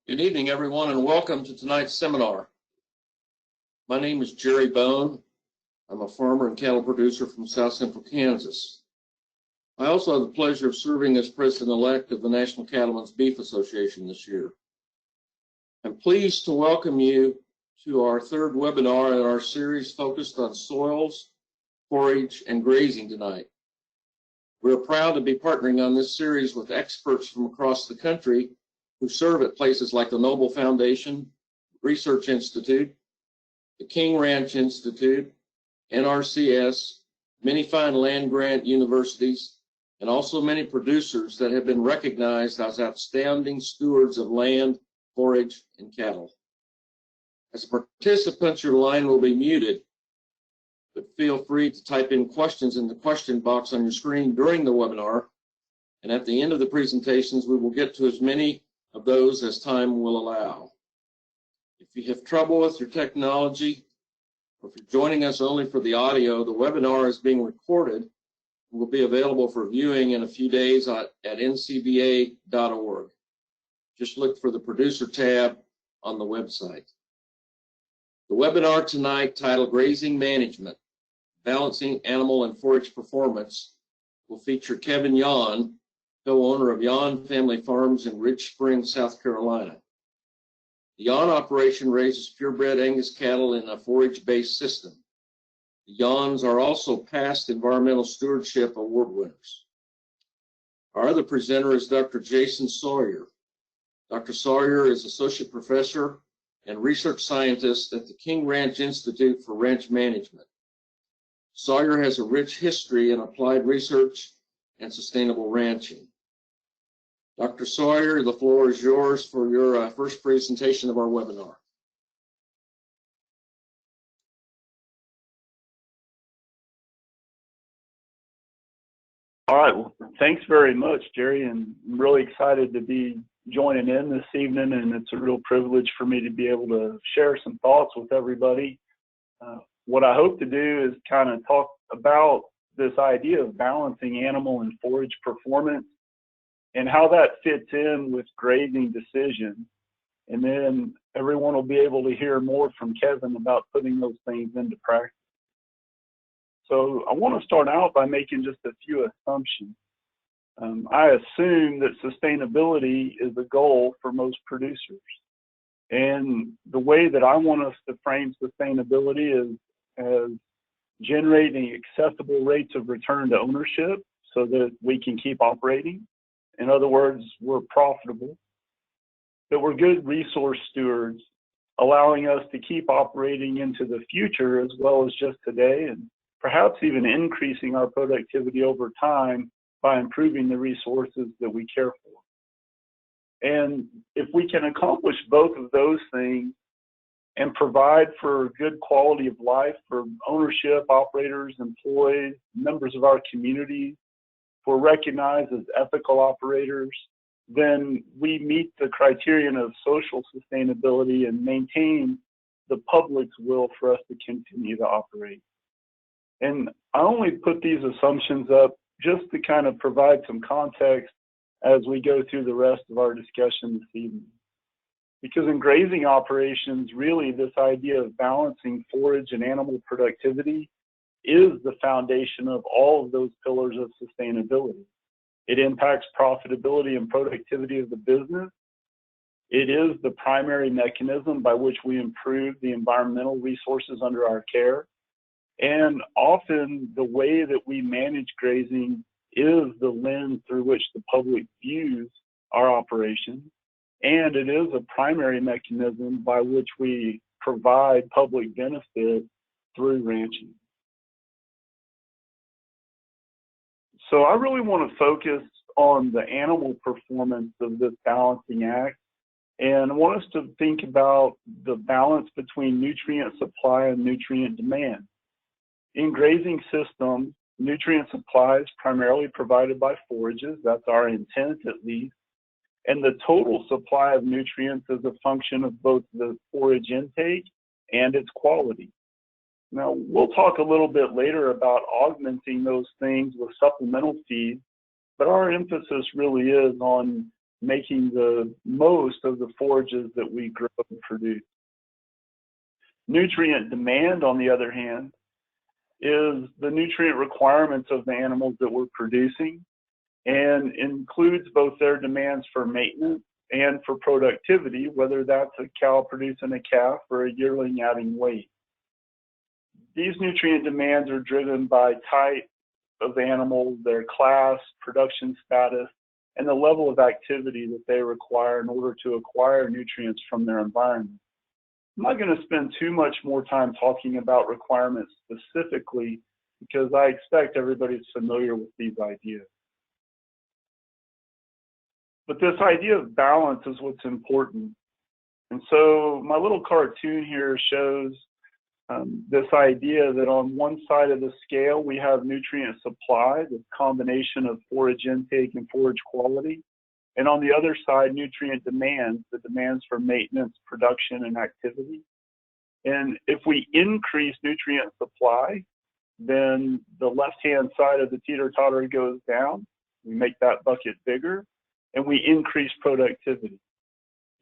Good evening, everyone, and welcome to tonight's seminar. My name is Jerry Bone. I'm a farmer and cattle producer from South Central Kansas. I also have the pleasure of serving as president-elect of the National Cattlemen's Beef Association this year. I'm pleased to welcome you to our third webinar in our series focused on soils, forage, and grazing tonight. We're proud to be partnering on this series with experts from across the country who serve at places like the Noble Foundation, Research Institute, the King Ranch Institute, NRCS, many fine land-grant universities, and also many producers that have been recognized as outstanding stewards of land, forage, and cattle. As participants, your line will be muted, but feel free to type in questions in the question box on your screen during the webinar, and at the end of the presentations, we will get to as many of those as time will allow. If you have trouble with your technology, or if you're joining us only for the audio, the webinar is being recorded and will be available for viewing in a few days at ncba.org. Just look for the producer tab on the website. The webinar tonight, titled Grazing Management, Balancing Animal and Forage Performance, will feature Kevin Yon, co-owner of Yon Family Farms in Ridge Springs, South Carolina. The Yon operation raises purebred Angus cattle in a forage-based system. The Yons are also past Environmental Stewardship Award winners. Our other presenter is Dr. Jason Sawyer. Dr. Sawyer is Associate Professor and Research Scientist at the King Ranch Institute for Ranch Management. Sawyer has a rich history in applied research and sustainable ranching. Dr. Sawyer, the floor is yours for your first presentation of our webinar. All right, well, thanks very much, Jerry, and I'm really excited to be joining in this evening, and it's a real privilege for me to be able to share some thoughts with everybody. What I hope to do is kind of talk about this idea of balancing animal and forage performance and how that fits in with grazing decisions. And then everyone will be able to hear more from Kevin about putting those things into practice. So I want to start out by making just a few assumptions. I assume that sustainability is the goal for most producers. And the way that I want us to frame sustainability is as generating accessible rates of return to ownership so that we can keep operating. In other words, we're profitable, that we're good resource stewards, allowing us to keep operating into the future as well as just today, and perhaps even increasing our productivity over time by improving the resources that we care for. And if we can accomplish both of those things and provide for good quality of life for ownership, operators, employees, members of our communities, if we're recognized as ethical operators, then we meet the criterion of social sustainability and maintain the public's will for us to continue to operate. And I only put these assumptions up just to kind of provide some context as we go through the rest of our discussion this evening. Because in grazing operations, really this idea of balancing forage and animal productivity is the foundation of all of those pillars of sustainability. It impacts profitability and productivity of the business. It is the primary mechanism by which we improve the environmental resources under our care. And often the way that we manage grazing is the lens through which the public views our operations. And it is a primary mechanism by which we provide public benefit through ranching. So I really want to focus on the animal performance of this balancing act. And I want us to think about the balance between nutrient supply and nutrient demand. In grazing systems, nutrient supply is primarily provided by forages. That's our intent, at least. And the total supply of nutrients is a function of both the forage intake and its quality. Now, we'll talk a little bit later about augmenting those things with supplemental feeds, but our emphasis really is on making the most of the forages that we grow and produce. Nutrient demand, on the other hand, is the nutrient requirements of the animals that we're producing and includes both their demands for maintenance and for productivity, whether that's a cow producing a calf or a yearling adding weight. These nutrient demands are driven by type of animal, their class, production status, and the level of activity that they require in order to acquire nutrients from their environment. I'm not going to spend too much more time talking about requirements specifically because I expect everybody's familiar with these ideas. But this idea of balance is what's important. And so my little cartoon here shows this idea that on one side of the scale, we have nutrient supply, the combination of forage intake and forage quality. And on the other side, nutrient demands, the demands for maintenance, production, and activity. And if we increase nutrient supply, then the left-hand side of the teeter-totter goes down. We make that bucket bigger, and we increase productivity.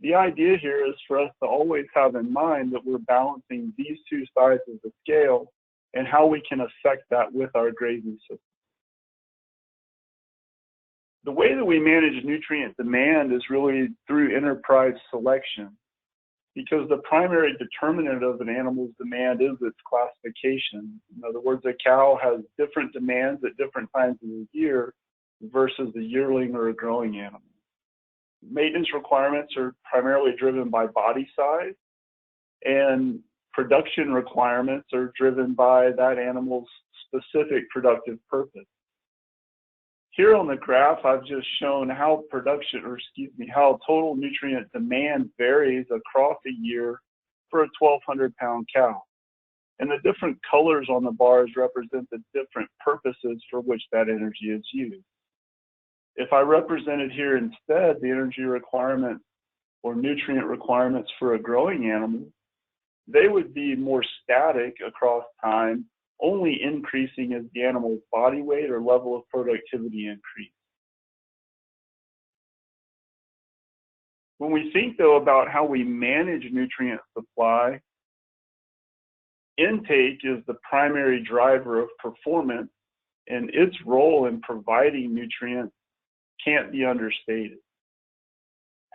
The idea here is for us to always have in mind that we're balancing these two sides of the scale and how we can affect that with our grazing system. The way that we manage nutrient demand is really through enterprise selection, because the primary determinant of an animal's demand is its classification. In other words, a cow has different demands at different times of the year versus a yearling or a growing animal. Maintenance requirements are primarily driven by body size, and production requirements are driven by that animal's specific productive purpose. Here on the graph, I've just shown how how total nutrient demand varies across a year for a 1,200-pound cow. And the different colors on the bars represent the different purposes for which that energy is used. If I represented here instead the energy requirements or nutrient requirements for a growing animal, they would be more static across time, only increasing as the animal's body weight or level of productivity increase. When we think, though, about how we manage nutrient supply, intake is the primary driver of performance, and its role in providing nutrients can't be understated.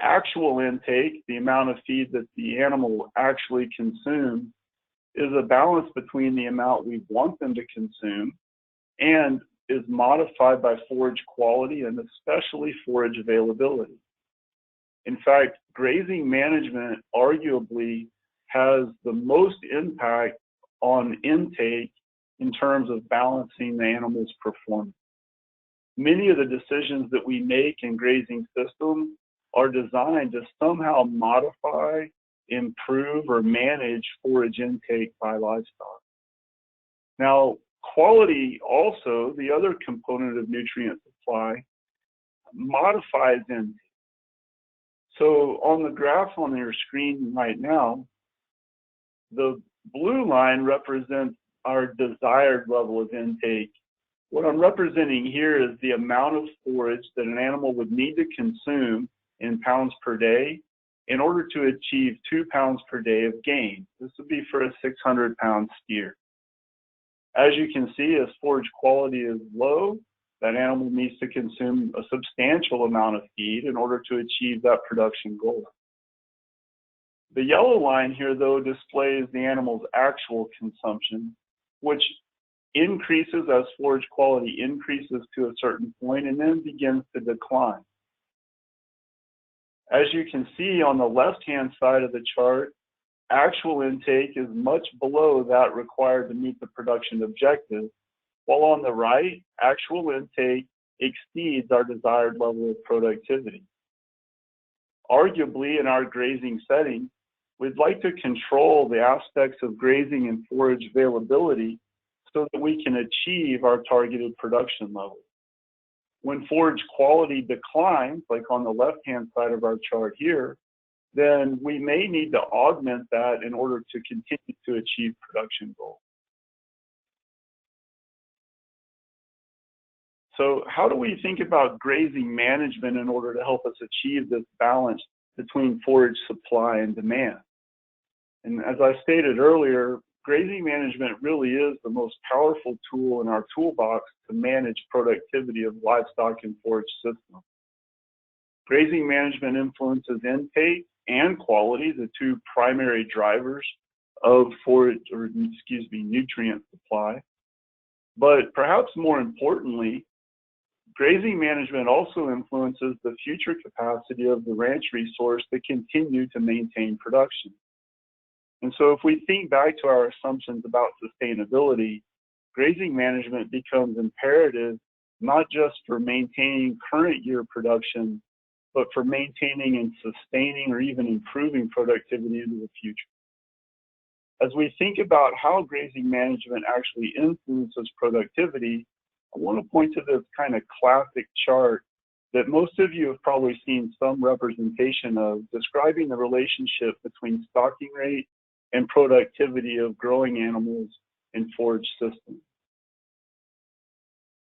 Actual intake, the amount of feed that the animal actually consumes, is a balance between the amount we want them to consume and is modified by forage quality and especially forage availability. In fact, grazing management arguably has the most impact on intake in terms of balancing the animal's performance. Many of the decisions that we make in grazing systems are designed to somehow modify, improve, or manage forage intake by livestock. Now, quality also, the other component of nutrient supply, modifies intake. So on the graph on your screen right now, the blue line represents our desired level of intake. What I'm representing here is the amount of forage that an animal would need to consume in pounds per day in order to achieve 2 pounds per day of gain. This would be for a 600-pound steer. As you can see, as forage quality is low, that animal needs to consume a substantial amount of feed in order to achieve that production goal. The yellow line here, though, displays the animal's actual consumption, which increases as forage quality increases to a certain point and then begins to decline. As you can see on the left-hand side of the chart, actual intake is much below that required to meet the production objective, while on the right, actual intake exceeds our desired level of productivity. Arguably, in our grazing setting, we'd like to control the aspects of grazing and forage availability so that we can achieve our targeted production level. When forage quality declines, like on the left-hand side of our chart here, then we may need to augment that in order to continue to achieve production goals. So how do we think about grazing management in order to help us achieve this balance between forage supply and demand? And as I stated earlier, grazing management really is the most powerful tool in our toolbox to manage productivity of livestock and forage systems. Grazing management influences intake and quality, the two primary drivers of nutrient supply. But perhaps more importantly, grazing management also influences the future capacity of the ranch resource to continue to maintain production. And so if we think back to our assumptions about sustainability, grazing management becomes imperative not just for maintaining current year production, but for maintaining and sustaining or even improving productivity into the future. As we think about how grazing management actually influences productivity, I want to point to this kind of classic chart that most of you have probably seen some representation of, describing the relationship between stocking rate and productivity of growing animals in forage systems.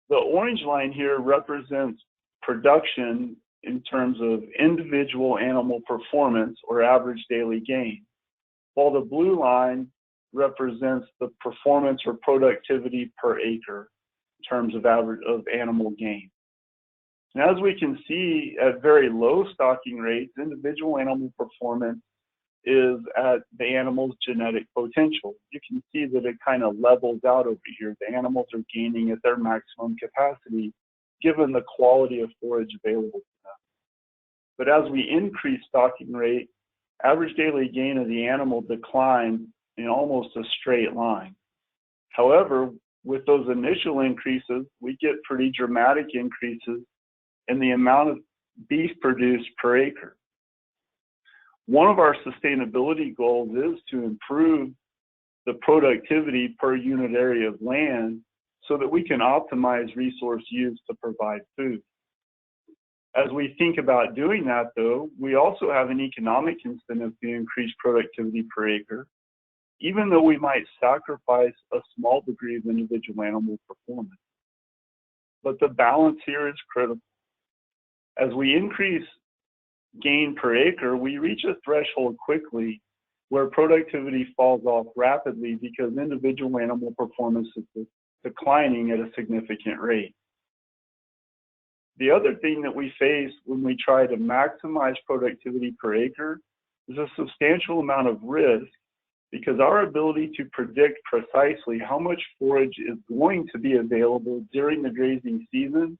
The orange line here represents production in terms of individual animal performance or average daily gain, while the blue line represents the performance or productivity per acre in terms of average of animal gain. And as we can see, at very low stocking rates, individual animal performance is at the animal's genetic potential. You can see that it kind of levels out over here. The animals are gaining at their maximum capacity, given the quality of forage available to them. But as we increase stocking rate, average daily gain of the animal declines in almost a straight line. However, with those initial increases, we get pretty dramatic increases in the amount of beef produced per acre. One of our sustainability goals is to improve the productivity per unit area of land so that we can optimize resource use to provide food. As we think about doing that, though, we also have an economic incentive to increase productivity per acre, even though we might sacrifice a small degree of individual animal performance. But the balance here is critical. As we increase gain per acre, we reach a threshold quickly where productivity falls off rapidly because individual animal performance is declining at a significant rate. The other thing that we face when we try to maximize productivity per acre is a substantial amount of risk, because our ability to predict precisely how much forage is going to be available during the grazing season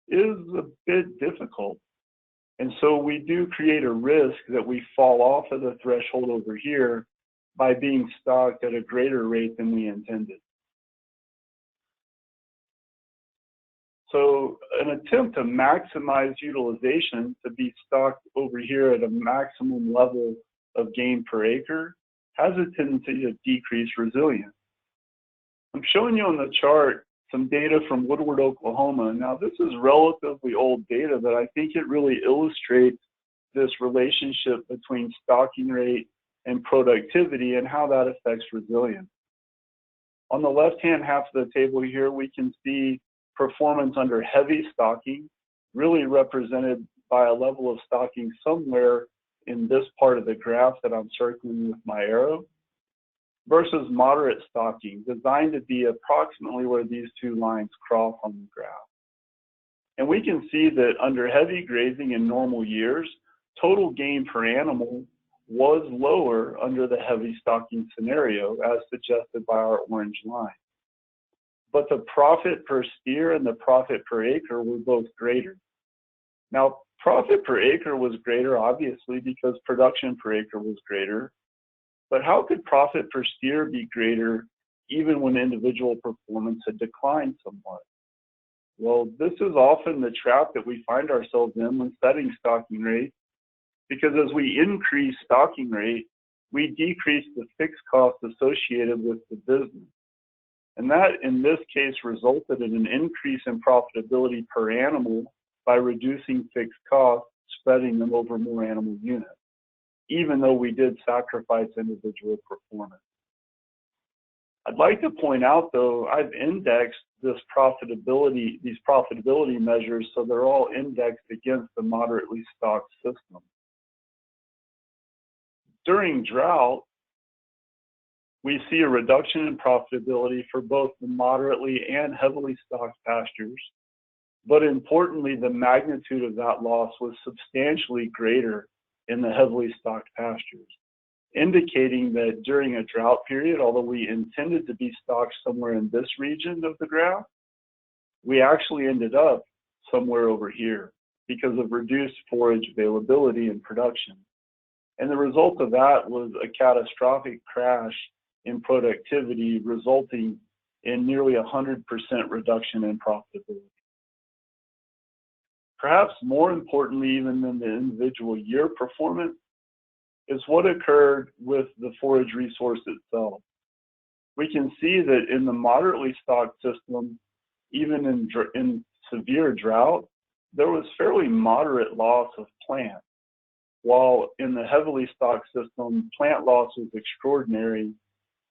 is a bit difficult. And so we do create a risk that we fall off of the threshold over here by being stocked at a greater rate than we intended. So an attempt to maximize utilization to be stocked over here at a maximum level of gain per acre has a tendency to decrease resilience. I'm showing you on the chart some data from Woodward, Oklahoma. Now, this is relatively old data, but I think it really illustrates this relationship between stocking rate and productivity and how that affects resilience. On the left-hand half of the table here, we can see performance under heavy stocking, really represented by a level of stocking somewhere in this part of the graph that I'm circling with my arrow, versus moderate stocking, designed to be approximately where these two lines cross on the graph. And we can see that under heavy grazing in normal years, total gain per animal was lower under the heavy stocking scenario, as suggested by our orange line. But the profit per steer and the profit per acre were both greater. Now, profit per acre was greater, obviously, because production per acre was greater. But how could profit per steer be greater even when individual performance had declined somewhat? Well, this is often the trap that we find ourselves in when setting stocking rates, because as we increase stocking rate, we decrease the fixed costs associated with the business. And that, in this case, resulted in an increase in profitability per animal by reducing fixed costs, spreading them over more animal units, even though we did sacrifice individual performance. I'd like to point out, though, I've indexed these profitability measures so they're all indexed against the moderately stocked system. During drought, we see a reduction in profitability for both the moderately and heavily stocked pastures, but importantly, the magnitude of that loss was substantially greater in the heavily stocked pastures, indicating that during a drought period, although we intended to be stocked somewhere in this region of the graph, we actually ended up somewhere over here because of reduced forage availability and production. And the result of that was a catastrophic crash in productivity, resulting in nearly 100% reduction in profitability. Perhaps more importantly, even than the individual year performance, is what occurred with the forage resource itself. We can see that in the moderately stocked system, even in severe drought, there was fairly moderate loss of plant, while in the heavily stocked system, plant loss was extraordinary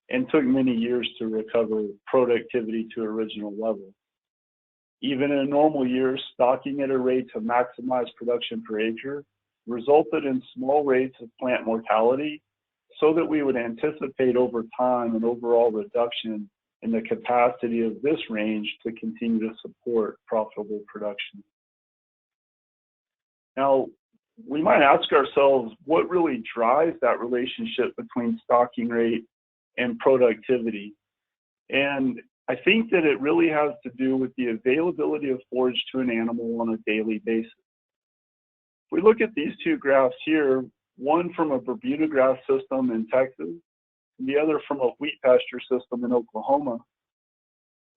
and took many years to recover productivity to original level. Even in a normal year, stocking at a rate to maximize production per acre resulted in small rates of plant mortality, so that we would anticipate over time an overall reduction in the capacity of this range to continue to support profitable production. Now, we might ask ourselves, what really drives that relationship between stocking rate and productivity? And I think that it really has to do with the availability of forage to an animal on a daily basis. If we look at these two graphs here, one from a Bermuda grass system in Texas, and the other from a wheat pasture system in Oklahoma,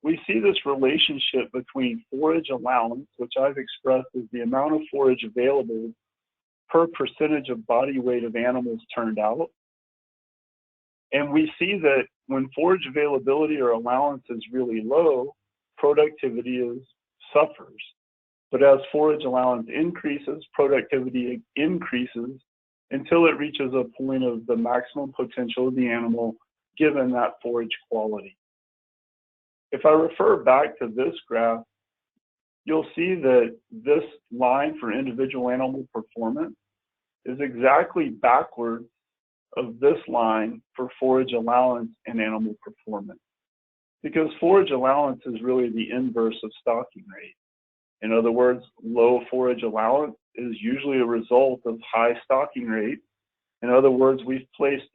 we see this relationship between forage allowance, which I've expressed as the amount of forage available per percentage of body weight of animals turned out. And we see that when forage availability or allowance is really low, productivity suffers. But as forage allowance increases, productivity increases until it reaches a point of the maximum potential of the animal given that forage quality. If I refer back to this graph, you'll see that this line for individual animal performance is exactly backwards of this line for forage allowance and animal performance, because forage allowance is really the inverse of stocking rate. In other words, low forage allowance is usually a result of high stocking rate. In other words, we've placed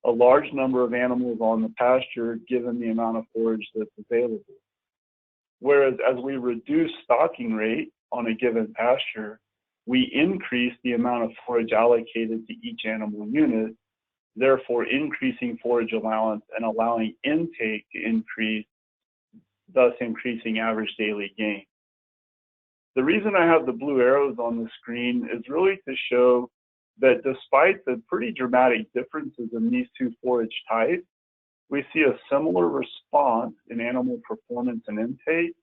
a large number of animals on the pasture given the amount of forage that's available. Whereas as we reduce stocking rate on a given pasture, we increase the amount of forage allocated to each animal unit, therefore increasing forage allowance and allowing intake to increase, thus increasing average daily gain. The reason I have the blue arrows on the screen is really to show that despite the pretty dramatic differences in these two forage types, we see a similar response in animal performance and intake,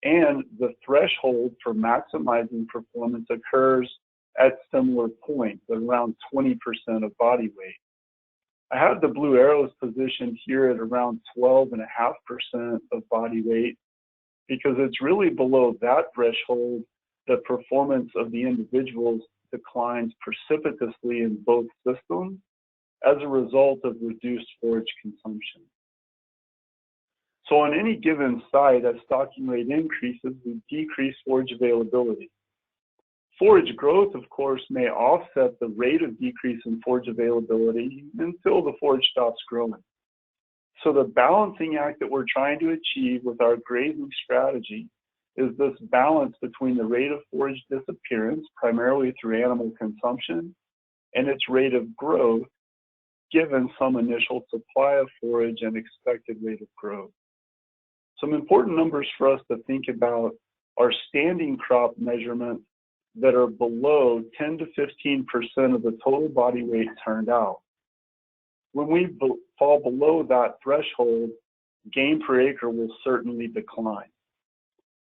and the threshold for maximizing performance occurs at similar points, at around 20% of body weight. I have the blue arrows positioned here at around 12.5% of body weight, because it's really below that threshold that performance of the individuals declines precipitously in both systems as a result of reduced forage consumption. So on any given site, as stocking rate increases, we decrease forage availability. Forage growth, of course, may offset the rate of decrease in forage availability until the forage stops growing. So the balancing act that we're trying to achieve with our grazing strategy is this balance between the rate of forage disappearance, primarily through animal consumption, and its rate of growth, given some initial supply of forage and expected rate of growth. Some important numbers for us to think about are standing crop measurements that are below 10 to 15% of the total body weight turned out. When we fall below that threshold, gain per acre will certainly decline.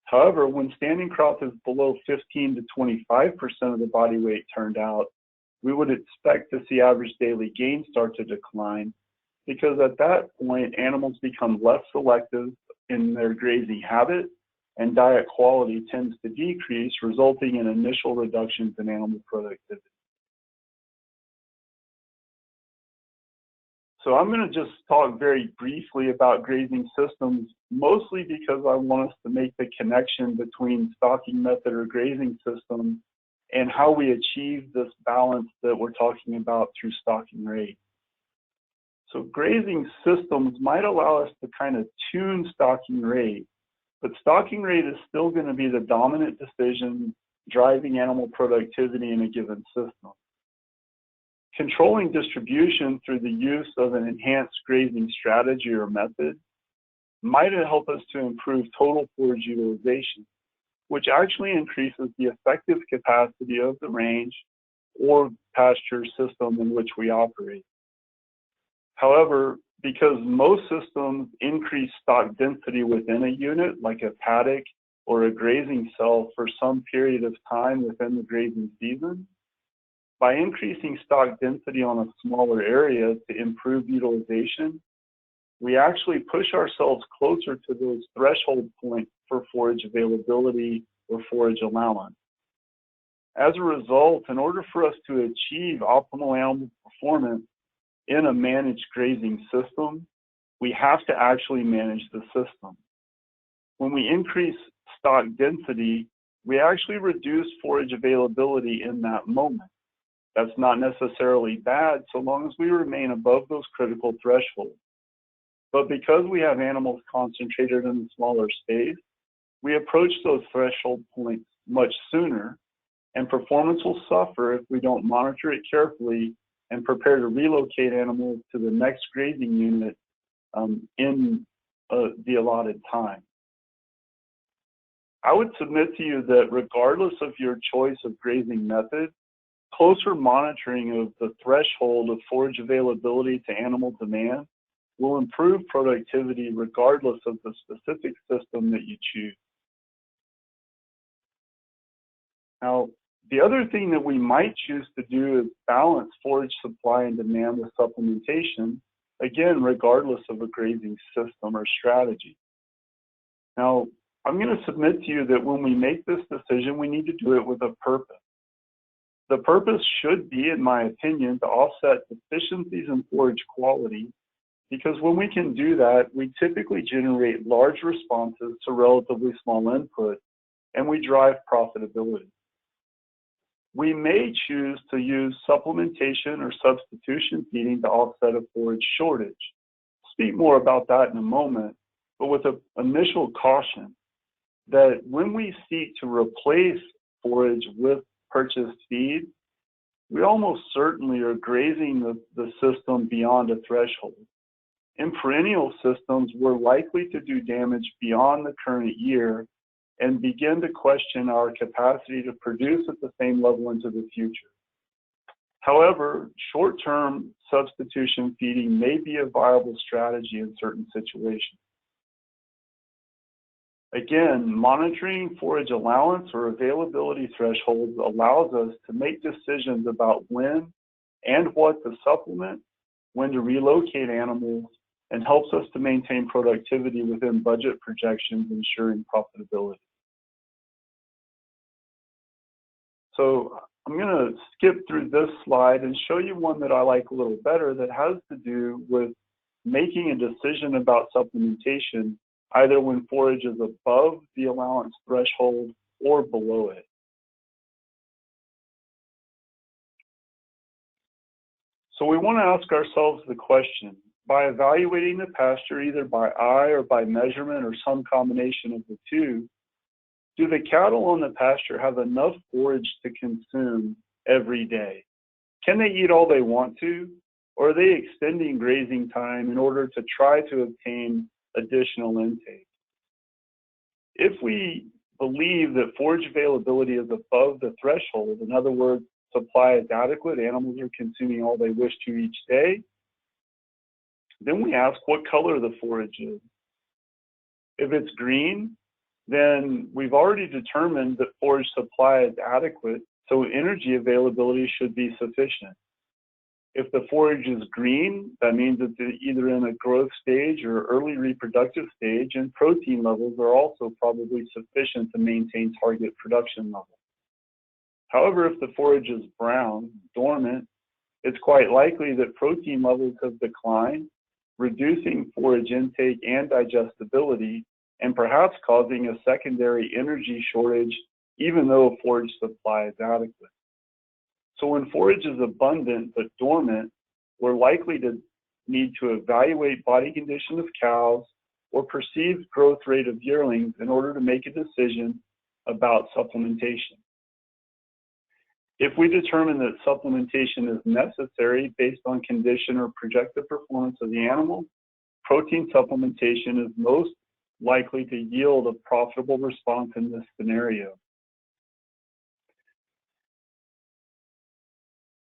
However, when standing crop is below 15 to 25% of the body weight turned out, we would expect to see average daily gain start to decline, because at that point, animals become less selective in their grazing habit, and diet quality tends to decrease, resulting in initial reductions in animal productivity. So I'm going to just talk very briefly about grazing systems, mostly because I want us to make the connection between stocking method or grazing system and how we achieve this balance that we're talking about through stocking rate. So grazing systems might allow us to kind of tune stocking rate, but stocking rate is still going to be the dominant decision driving animal productivity in a given system. Controlling distribution through the use of an enhanced grazing strategy or method might help us to improve total forage utilization, which actually increases the effective capacity of the range or pasture system in which we operate. However, because most systems increase stock density within a unit, like a paddock or a grazing cell for some period of time within the grazing season, by increasing stock density on a smaller area to improve utilization, we actually push ourselves closer to those threshold points for forage availability or forage allowance. As a result, in order for us to achieve optimal animal performance in a managed grazing system, we have to actually manage the system. When we increase stock density, we actually reduce forage availability in that moment. That's not necessarily bad so long as we remain above those critical thresholds. But because we have animals concentrated in a smaller space, we approach those threshold points much sooner, and performance will suffer if we don't monitor it carefully and prepare to relocate animals to the next grazing unit in the allotted time. I would submit to you that regardless of your choice of grazing method, closer monitoring of the threshold of forage availability to animal demand will improve productivity regardless of the specific system that you choose. Now, the other thing that we might choose to do is balance forage supply and demand with supplementation, again, regardless of a grazing system or strategy. Now, I'm going to submit to you that when we make this decision, we need to do it with a purpose. The purpose should be, in my opinion, to offset deficiencies in forage quality, because when we can do that, we typically generate large responses to relatively small input, and we drive profitability. We may choose to use supplementation or substitution feeding to offset a forage shortage. I'll speak more about that in a moment, but with an initial caution that when we seek to replace forage with purchased feed, we almost certainly are grazing the system beyond a threshold. In perennial systems, we're likely to do damage beyond the current year and begin to question our capacity to produce at the same level into the future. However, short-term substitution feeding may be a viable strategy in certain situations. Again, monitoring forage allowance or availability thresholds allows us to make decisions about when and what to supplement, when to relocate animals, and helps us to maintain productivity within budget projections, ensuring profitability. So I'm going to skip through this slide and show you one that I like a little better that has to do with making a decision about supplementation, either when forage is above the allowance threshold or below it. So we want to ask ourselves the question, by evaluating the pasture either by eye or by measurement or some combination of the two, do the cattle on the pasture have enough forage to consume every day? Can they eat all they want to, or are they extending grazing time in order to try to obtain additional intake? If we believe that forage availability is above the threshold, in other words, supply is adequate, animals are consuming all they wish to each day, then we ask what color the forage is. If it's green, then we've already determined that forage supply is adequate, so energy availability should be sufficient. If the forage is green, that means it's either in a growth stage or early reproductive stage, and protein levels are also probably sufficient to maintain target production levels. However, if the forage is brown, dormant, it's quite likely that protein levels have declined, reducing forage intake and digestibility, and perhaps causing a secondary energy shortage, even though a forage supply is adequate. So when forage is abundant but dormant, we're likely to need to evaluate body condition of cows or perceived growth rate of yearlings in order to make a decision about supplementation. If we determine that supplementation is necessary based on condition or projected performance of the animal, protein supplementation is most likely to yield a profitable response in this scenario.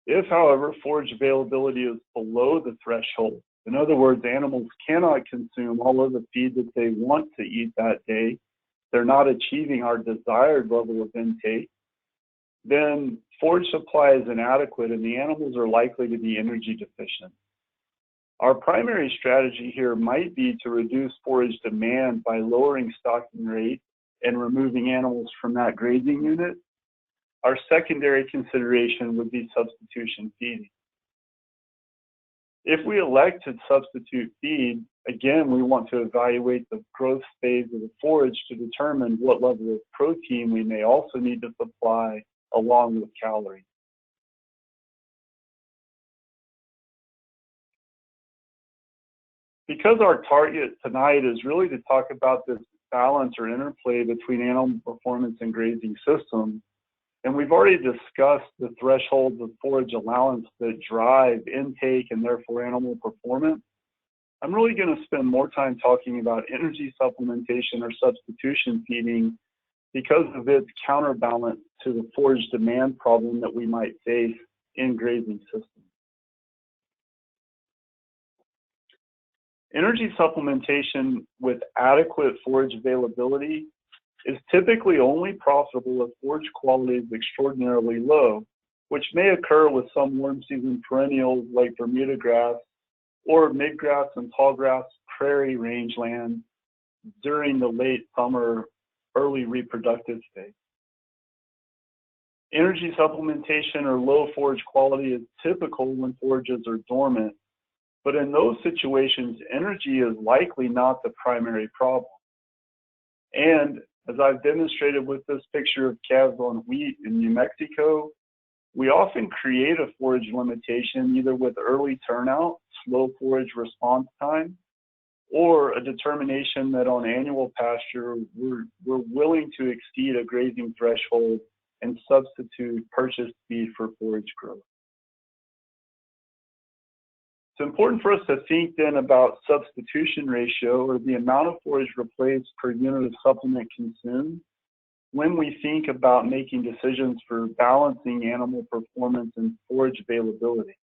If, however, forage availability is below the threshold, in other words, animals cannot consume all of the feed that they want to eat that day, they're not achieving our desired level of intake, then forage supply is inadequate and the animals are likely to be energy deficient. Our primary strategy here might be to reduce forage demand by lowering stocking rate and removing animals from that grazing unit. Our secondary consideration would be substitution feeding. If we elect to substitute feed, again, we want to evaluate the growth phase of the forage to determine what level of protein we may also need to supply along with calories. Because our target tonight is really to talk about this balance or interplay between animal performance and grazing systems, and we've already discussed the thresholds of forage allowance that drive intake and therefore animal performance, I'm really going to spend more time talking about energy supplementation or substitution feeding because of its counterbalance to the forage demand problem that we might face in grazing systems. Energy supplementation with adequate forage availability is typically only profitable if forage quality is extraordinarily low, which may occur with some warm season perennials like Bermuda grass or midgrass and tallgrass prairie rangeland during the late summer, early reproductive stage. Energy supplementation or low forage quality is typical when forages are dormant, but in those situations, energy is likely not the primary problem. And as I've demonstrated with this picture of calves on wheat in New Mexico, we often create a forage limitation either with early turnout, slow forage response time, or a determination that on annual pasture, we're willing to exceed a grazing threshold and substitute purchased feed for forage growth. It's important for us to think then about substitution ratio, or the amount of forage replaced per unit of supplement consumed, when we think about making decisions for balancing animal performance and forage availability.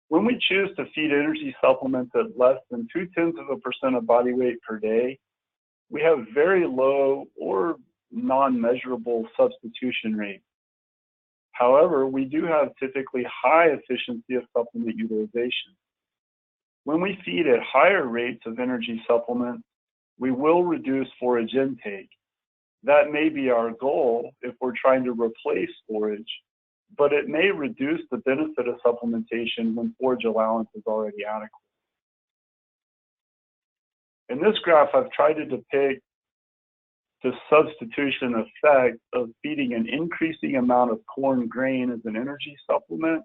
When we choose to feed energy supplements at less than 0.2% of body weight per day, we have very low or non-measurable substitution rate. However, we do have typically high efficiency of supplement utilization. When we feed at higher rates of energy supplements, we will reduce forage intake. That may be our goal if we're trying to replace forage, but it may reduce the benefit of supplementation when forage allowance is already adequate. In this graph, I've tried to depict the substitution effect of feeding an increasing amount of corn grain as an energy supplement.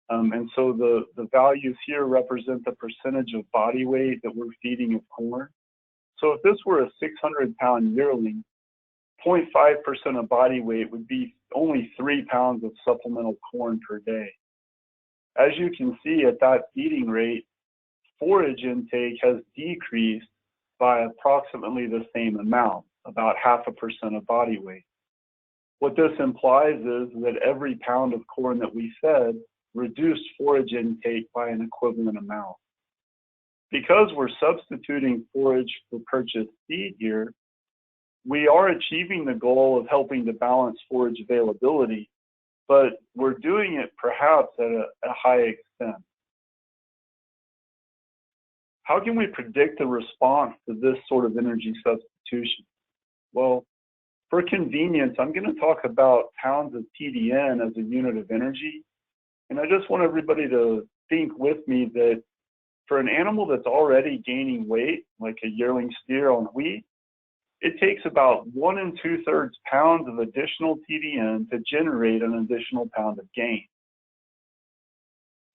And so the values here represent the percentage of body weight that we're feeding of corn. So if this were a 600-pound yearling, 0.5% of body weight would be only 3 pounds of supplemental corn per day. As you can see at that feeding rate, forage intake has decreased by approximately the same amount, about 0.5% of body weight. What this implies is that every pound of corn that we fed reduced forage intake by an equivalent amount. Because we're substituting forage for purchased feed here, we are achieving the goal of helping to balance forage availability, but we're doing it perhaps at a high extent. How can we predict the response to this sort of energy substitution? Well, for convenience, I'm going to talk about pounds of TDN as a unit of energy. And I just want everybody to think with me that for an animal that's already gaining weight, like a yearling steer on wheat, it takes about 1 2/3 pounds of additional TDN to generate an additional pound of gain.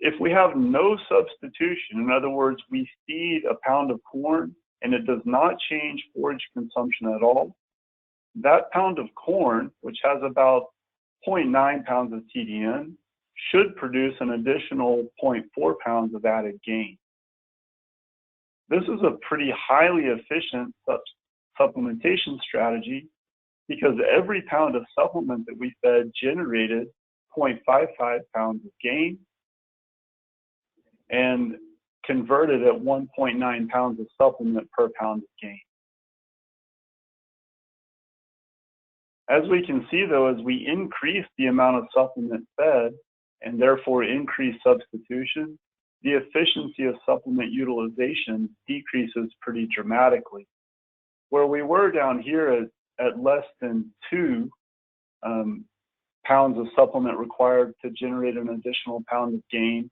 If we have no substitution, in other words, we feed a pound of corn and it does not change forage consumption at all, that pound of corn, which has about 0.9 pounds of TDN, should produce an additional 0.4 pounds of added gain. This is a pretty highly efficient supplementation strategy because every pound of supplement that we fed generated 0.55 pounds of gain and converted at 1.9 pounds of supplement per pound of gain. As we can see though, as we increase the amount of supplement fed and therefore increase substitution, the efficiency of supplement utilization decreases pretty dramatically. Where we were down here at less than 2 pounds of supplement required to generate an additional pound of gain,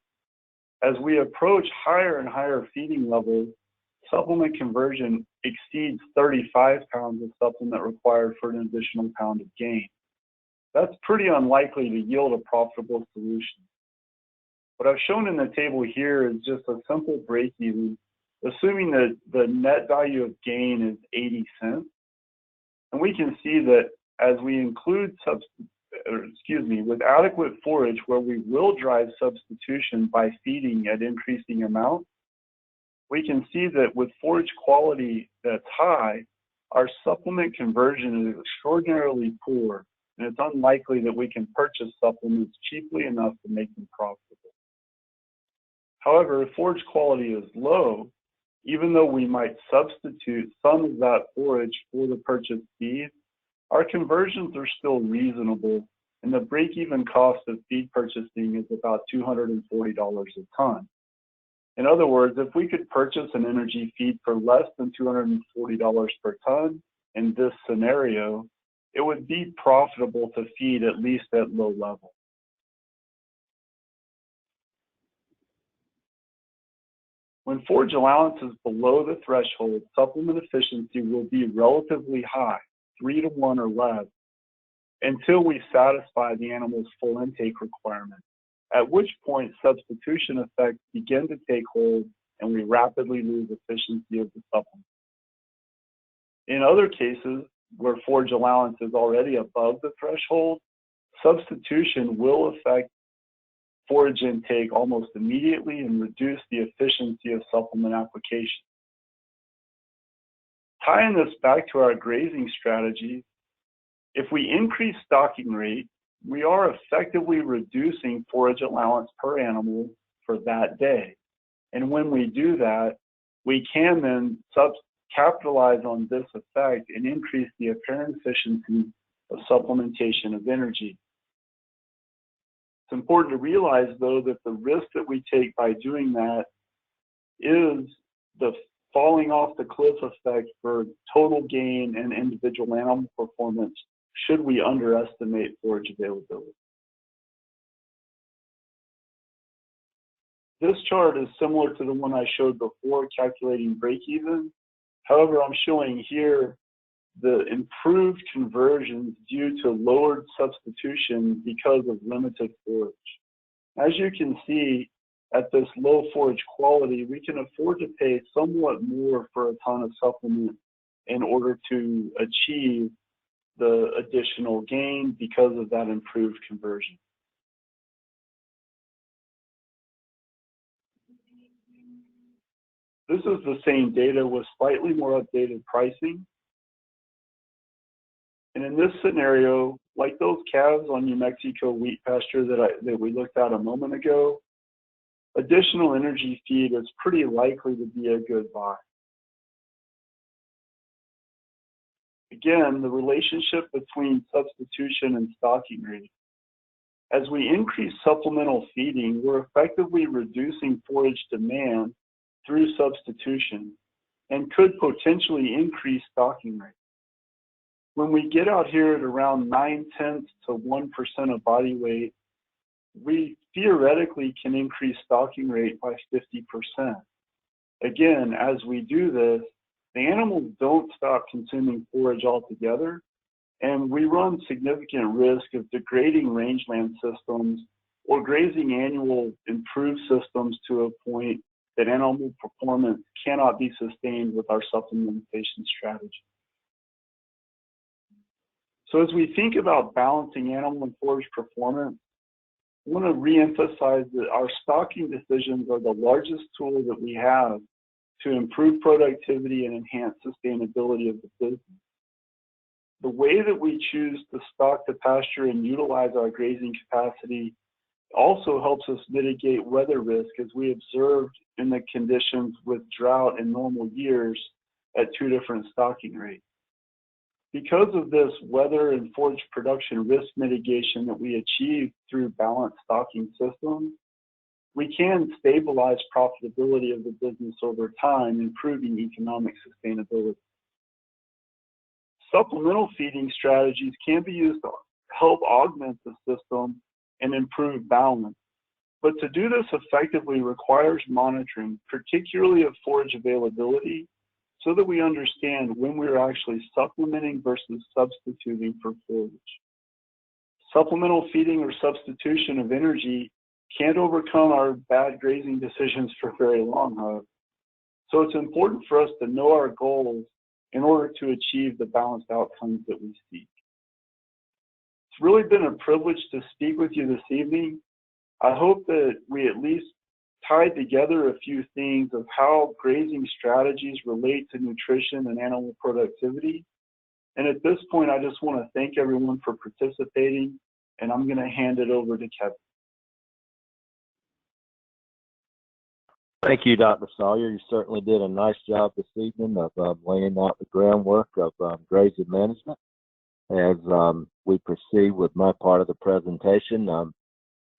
as we approach higher and higher feeding levels, supplement conversion exceeds 35 pounds of supplement required for an additional pound of gain. That's pretty unlikely to yield a profitable solution. What I've shown in the table here is just a simple break-even, assuming that the net value of gain is 80 cents. And we can see that as we include with adequate forage where we will drive substitution by feeding at increasing amounts, we can see that with forage quality that's high, our supplement conversion is extraordinarily poor, and it's unlikely that we can purchase supplements cheaply enough to make them profitable. However, if forage quality is low, even though we might substitute some of that forage for the purchased feed, our conversions are still reasonable, and the break-even cost of feed purchasing is about $240 a ton. In other words, if we could purchase an energy feed for less than $240 per ton in this scenario, it would be profitable to feed at least at low level. When forage allowance is below the threshold, supplement efficiency will be relatively high, 3 to 1 or less, until we satisfy the animal's full intake requirement, at which point substitution effects begin to take hold and we rapidly lose efficiency of the supplement. In other cases, where forage allowance is already above the threshold, substitution will affect forage intake almost immediately and reduce the efficiency of supplement application. Tying this back to our grazing strategy, if we increase stocking rate, we are effectively reducing forage allowance per animal for that day. And when we do that, we can then capitalize on this effect and increase the apparent efficiency of supplementation of energy. It's important to realize, though, that the risk that we take by doing that is the falling off the cliff effect for total gain and individual animal performance should we underestimate forage availability. This chart is similar to the one I showed before, calculating break-even. However, I'm showing here the improved conversions due to lowered substitution because of limited forage. As you can see, at this low forage quality, we can afford to pay somewhat more for a ton of supplement in order to achieve the additional gain because of that improved conversion. This is the same data with slightly more updated pricing. And in this scenario, like those calves on New Mexico wheat pasture that we looked at a moment ago, additional energy feed is pretty likely to be a good buy. Again, the relationship between substitution and stocking rate. As we increase supplemental feeding, we're effectively reducing forage demand through substitution and could potentially increase stocking rates. When we get out here at around 0.9 to 1% of body weight, we theoretically can increase stocking rate by 50%. Again, as we do this, the animals don't stop consuming forage altogether, and we run significant risk of degrading rangeland systems or grazing annual improved systems to a point that animal performance cannot be sustained with our supplementation strategy. So as we think about balancing animal and forage performance, I want to reemphasize that our stocking decisions are the largest tool that we have to improve productivity and enhance sustainability of the business. The way that we choose to stock the pasture and utilize our grazing capacity also helps us mitigate weather risk, as we observed in the conditions with drought and normal years at 2 different stocking rates. Because of this weather and forage production risk mitigation that we achieve through balanced stocking systems, we can stabilize profitability of the business over time, improving economic sustainability. Supplemental feeding strategies can be used to help augment the system and improve balance. But to do this effectively requires monitoring, particularly of forage availability, so that we understand when we're actually supplementing versus substituting for forage. Supplemental feeding or substitution of energy can't overcome our bad grazing decisions for very long, however. So it's important for us to know our goals in order to achieve the balanced outcomes that we seek. It's really been a privilege to speak with you this evening. I hope that we at least tied together a few things of how grazing strategies relate to nutrition and animal productivity. And at this point, I just want to thank everyone for participating, and I'm going to hand it over to Kevin. Thank you, Dr. Sawyer. You certainly did a nice job this evening of laying out the groundwork of grazing management. As we proceed with my part of the presentation,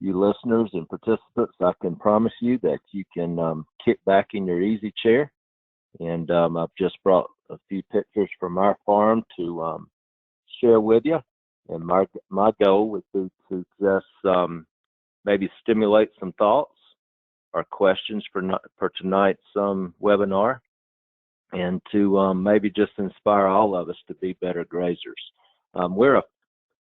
you listeners and participants, I can promise you that you can kick back in your easy chair. And I've just brought a few pictures from our farm to share with you. And my goal would be to just maybe stimulate some thoughts or questions for tonight's webinar, and to maybe just inspire all of us to be better grazers. We're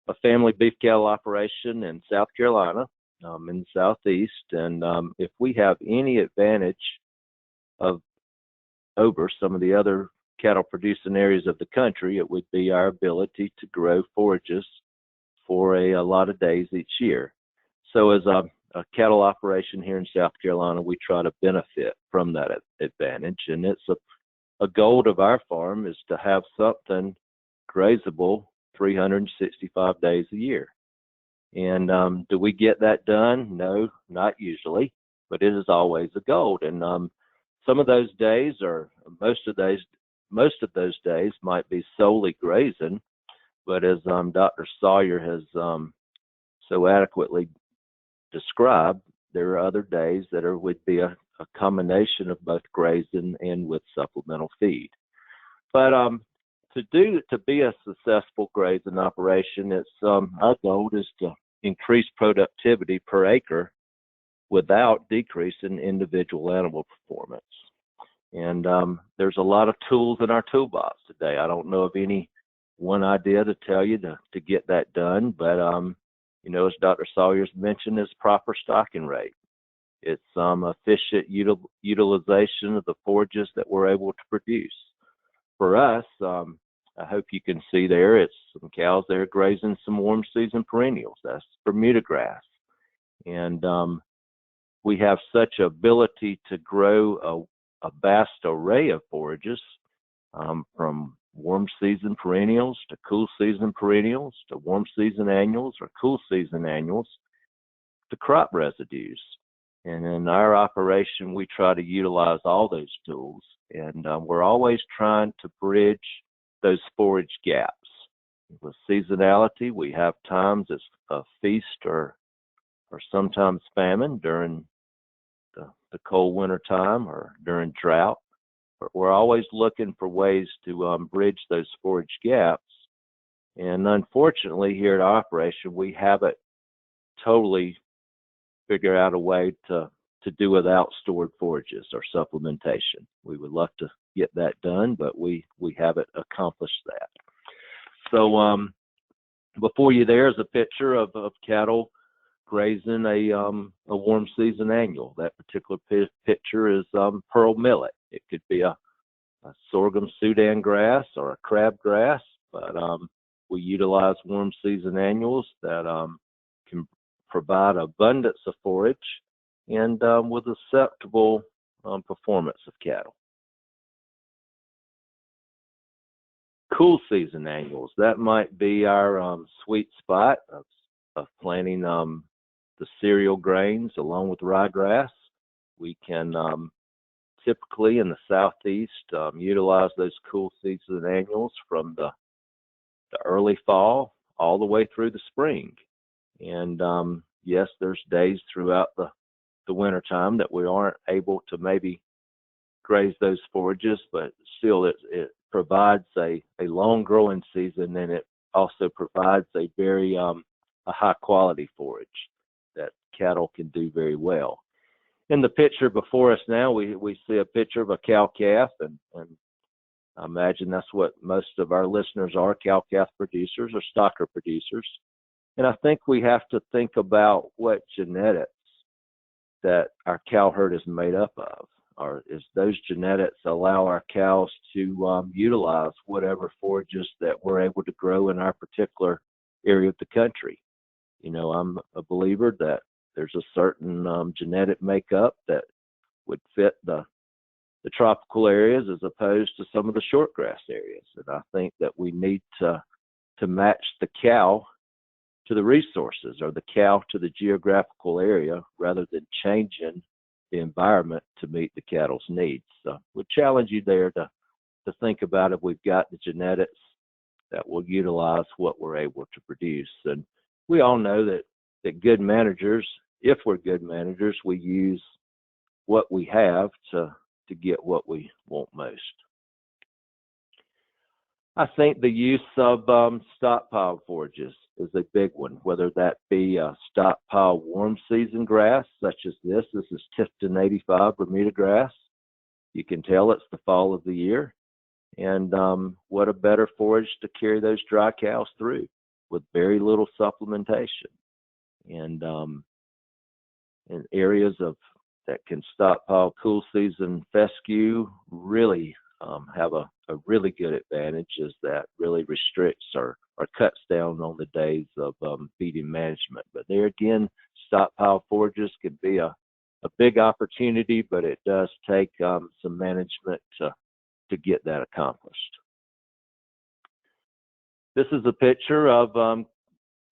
a family beef cattle operation in South Carolina, in the Southeast, and if we have any advantage over some of the other cattle producing areas of the country, it would be our ability to grow forages for a lot of days each year. So as a cattle operation here in South Carolina, we try to benefit from that advantage, and it's a goal of our farm is to have something grazable 365 days a year. And do we get that done? No, not usually, but it is always a goal. And some of those days, or most of those days, might be solely grazing. But as Dr. Sawyer has so adequately described, there are other days that would be a combination of both grazing and with supplemental feed. But to be a successful grazing operation, it's our goal is to increase productivity per acre without decreasing individual animal performance. And there's a lot of tools in our toolbox today. I don't know of any one idea to tell you to get that done, but you know, as Dr. Sawyer's mentioned, is proper stocking rate. It's efficient utilization of the forages that we're able to produce. For us, I hope you can see there, it's some cows there grazing some warm season perennials. That's Bermuda grass. And we have such ability to grow a vast array of forages, from warm season perennials to cool season perennials to warm season annuals or cool season annuals to crop residues. And in our operation, we try to utilize all those tools. And we're always trying to bridge those forage gaps. With seasonality, we have times it's a feast or or sometimes famine during the cold winter time or during drought. But we're always looking for ways to bridge those forage gaps. And unfortunately, here at our operation, we haven't totally figured out a way to do without stored forages or supplementation. We would love to get that done, but we haven't accomplished that. So before you there is a picture of cattle grazing a warm season annual. That particular picture is pearl millet. It could be a sorghum Sudan grass or a crabgrass, but we utilize warm season annuals that can provide abundance of forage and with acceptable performance of cattle. Cool season annuals, that might be our sweet spot of planting the cereal grains along with ryegrass. We can typically in the southeast utilize those cool season annuals from the early fall all the way through the spring. And yes, there's days throughout the winter time that we aren't able to maybe graze those forages, but still it provides a long growing season, and it also provides a very a high quality forage that cattle can do very well. In the picture before us now, we see a picture of a cow-calf, and I imagine that's what most of our listeners are, cow-calf producers or stocker producers. And I think we have to think about what genetics that our cow herd is made up of, or is those genetics allow our cows to utilize whatever forages that we're able to grow in our particular area of the country. You know, I'm a believer that there's a certain genetic makeup that would fit the tropical areas as opposed to some of the shortgrass areas. And I think that we need to match the cow to the resources, or the cow to the geographical area, rather than changing the environment to meet the cattle's needs. So we'll challenge you there to think about if we've got the genetics that will utilize what we're able to produce. And we all know that good managers, if we're good managers, we use what we have to get what we want most. I think the use of stockpile forages is a big one, whether that be a stockpile warm season grass, such as this. This is Tifton 85 Bermuda grass. You can tell it's the fall of the year. And what a better forage to carry those dry cows through with very little supplementation. And in areas that can stockpile cool season fescue really have a really good advantage, is that really restricts or cuts down on the days of feeding management. But there again, stockpile forages can be a big opportunity, but it does take some management to get that accomplished. This is a picture of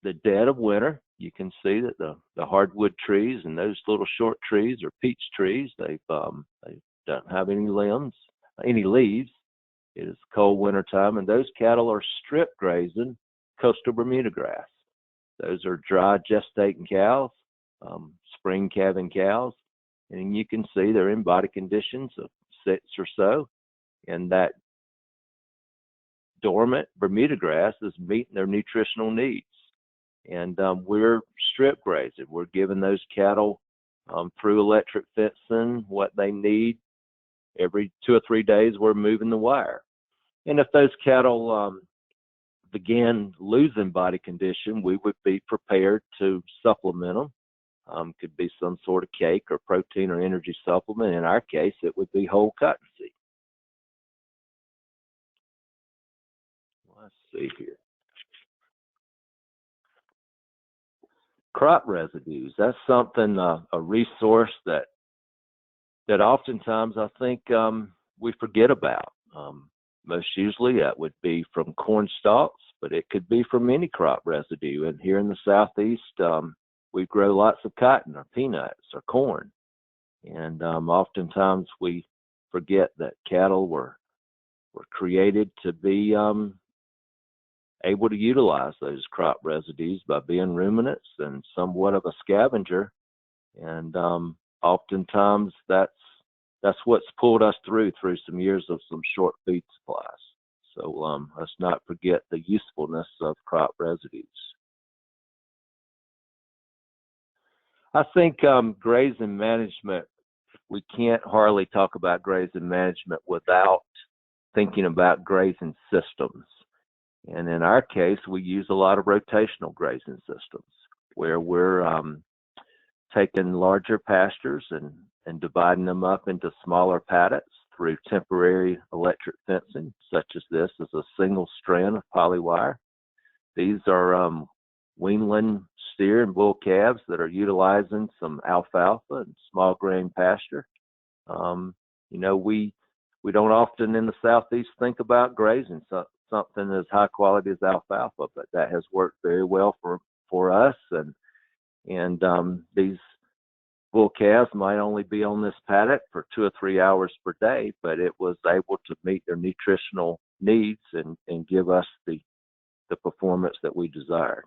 the dead of winter. You can see that the hardwood trees and those little short trees are peach trees. They don't have any leaves. It is cold winter time, and those cattle are strip grazing coastal Bermuda grass. Those are dry gestating cows, spring calving cows, and you can see they're in body conditions of 6 or so, and that dormant Bermuda grass is meeting their nutritional needs. And we're strip grazing. We're giving those cattle through electric fencing what they need. Every 2 or 3 days, we're moving the wire. And if those cattle began losing body condition, we would be prepared to supplement them. Could be some sort of cake or protein or energy supplement. In our case, it would be whole cottonseed. Let's see here. Crop residues. That's something, a resource that oftentimes I think we forget about. Most usually that would be from corn stalks, but it could be from any crop residue. And here in the Southeast, we grow lots of cotton or peanuts or corn. And oftentimes we forget that cattle were created to be able to utilize those crop residues by being ruminants and somewhat of a scavenger. And oftentimes that's what's pulled us through some years of some short feed supplies. So let's not forget the usefulness of crop residues. I think grazing management, we can't hardly talk about grazing management without thinking about grazing systems. And in our case, we use a lot of rotational grazing systems where we're taking larger pastures and dividing them up into smaller paddocks through temporary electric fencing, such as this is a single strand of polywire. These are weanling steer and bull calves that are utilizing some alfalfa and small grain pasture. You know, we don't often in the Southeast think about grazing something as high quality as alfalfa, but that has worked very well for us. And these bull calves might only be on this paddock for 2 or 3 hours per day, but it was able to meet their nutritional needs and give us the performance that we desired.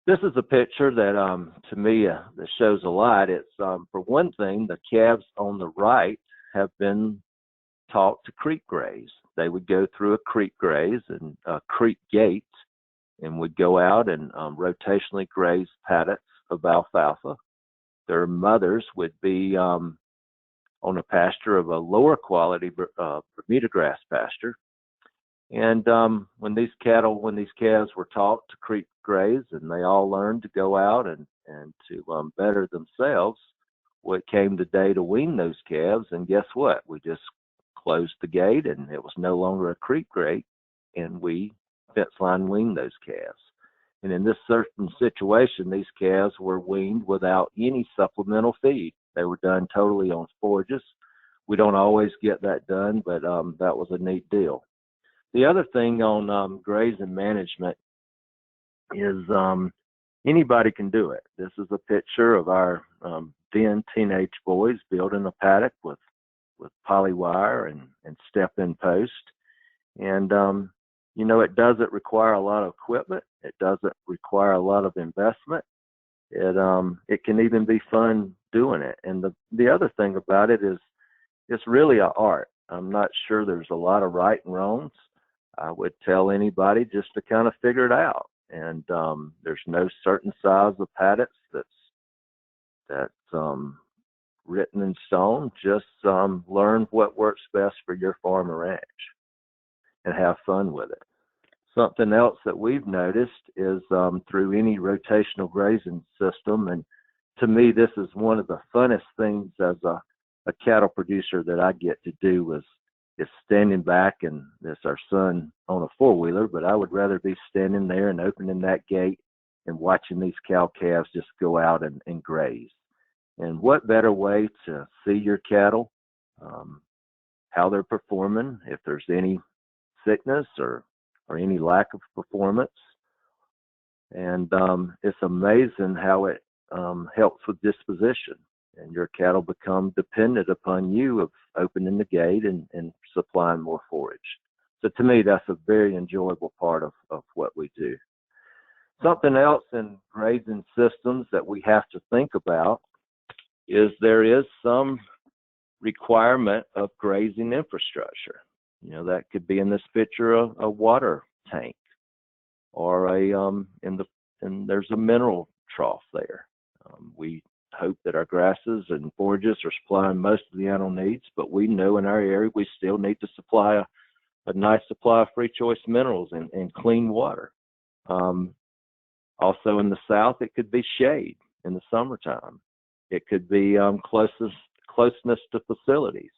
This is a picture that, to me, that shows a lot. It's, for one thing, the calves on the right have been taught to creek graze. They would go through a creek graze and a creek gate and would go out and rotationally graze paddocks of alfalfa. Their mothers would be on a pasture of a lower quality Bermuda grass pasture. And when these calves were taught to creek graze and they all learned to go out and to better themselves, what came the day to wean those calves, and guess what? We just closed the gate and it was no longer a creek gate, and we fence line weaned those calves. And in this certain situation, these calves were weaned without any supplemental feed. They were done totally on forages. We don't always get that done, but that was a neat deal. The other thing on grazing management is anybody can do it. This is a picture of our then teenage boys building a paddock with polywire and step-in post. And, you know, it doesn't require a lot of equipment. It doesn't require a lot of investment. It can even be fun doing it. And the other thing about it is it's really an art. I'm not sure there's a lot of right and wrongs. I would tell anybody just to kind of figure it out. And there's no certain size of paddocks that's written in stone. Just learn what works best for your farm or ranch and have fun with it. Something else that we've noticed is through any rotational grazing system, and to me this is one of the funnest things as a cattle producer that I get to do is standing back, and this our son on a four-wheeler, but I would rather be standing there and opening that gate and watching these cow calves just go out and graze. And what better way to see your cattle, how they're performing, if there's any sickness or any lack of performance. And it's amazing how it helps with disposition, and your cattle become dependent upon you of opening the gate and supplying more forage. So to me, that's a very enjoyable part of what we do. Something else in grazing systems that we have to think about is there is some requirement of grazing infrastructure. You know, that could be in this picture a water tank, or and there's a mineral trough there. We hope that our grasses and forages are supplying most of the animal needs, but we know in our area we still need to supply a nice supply of free choice minerals and clean water. Also in the south, it could be shade in the summertime. It could be closeness to facilities,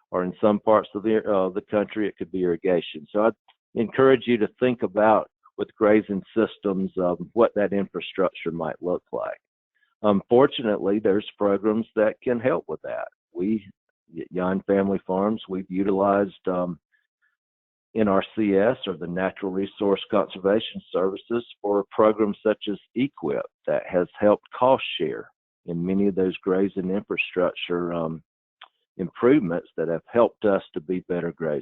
or in some parts of the country, it could be irrigation. So I'd encourage you to think about with grazing systems what that infrastructure might look like. Fortunately, there's programs that can help with that. We at Yon Family Farms, we've utilized NRCS, or the Natural Resource Conservation Services, for programs such as EQIP that has helped cost share in many of those grazing infrastructure improvements that have helped us to be better grazers.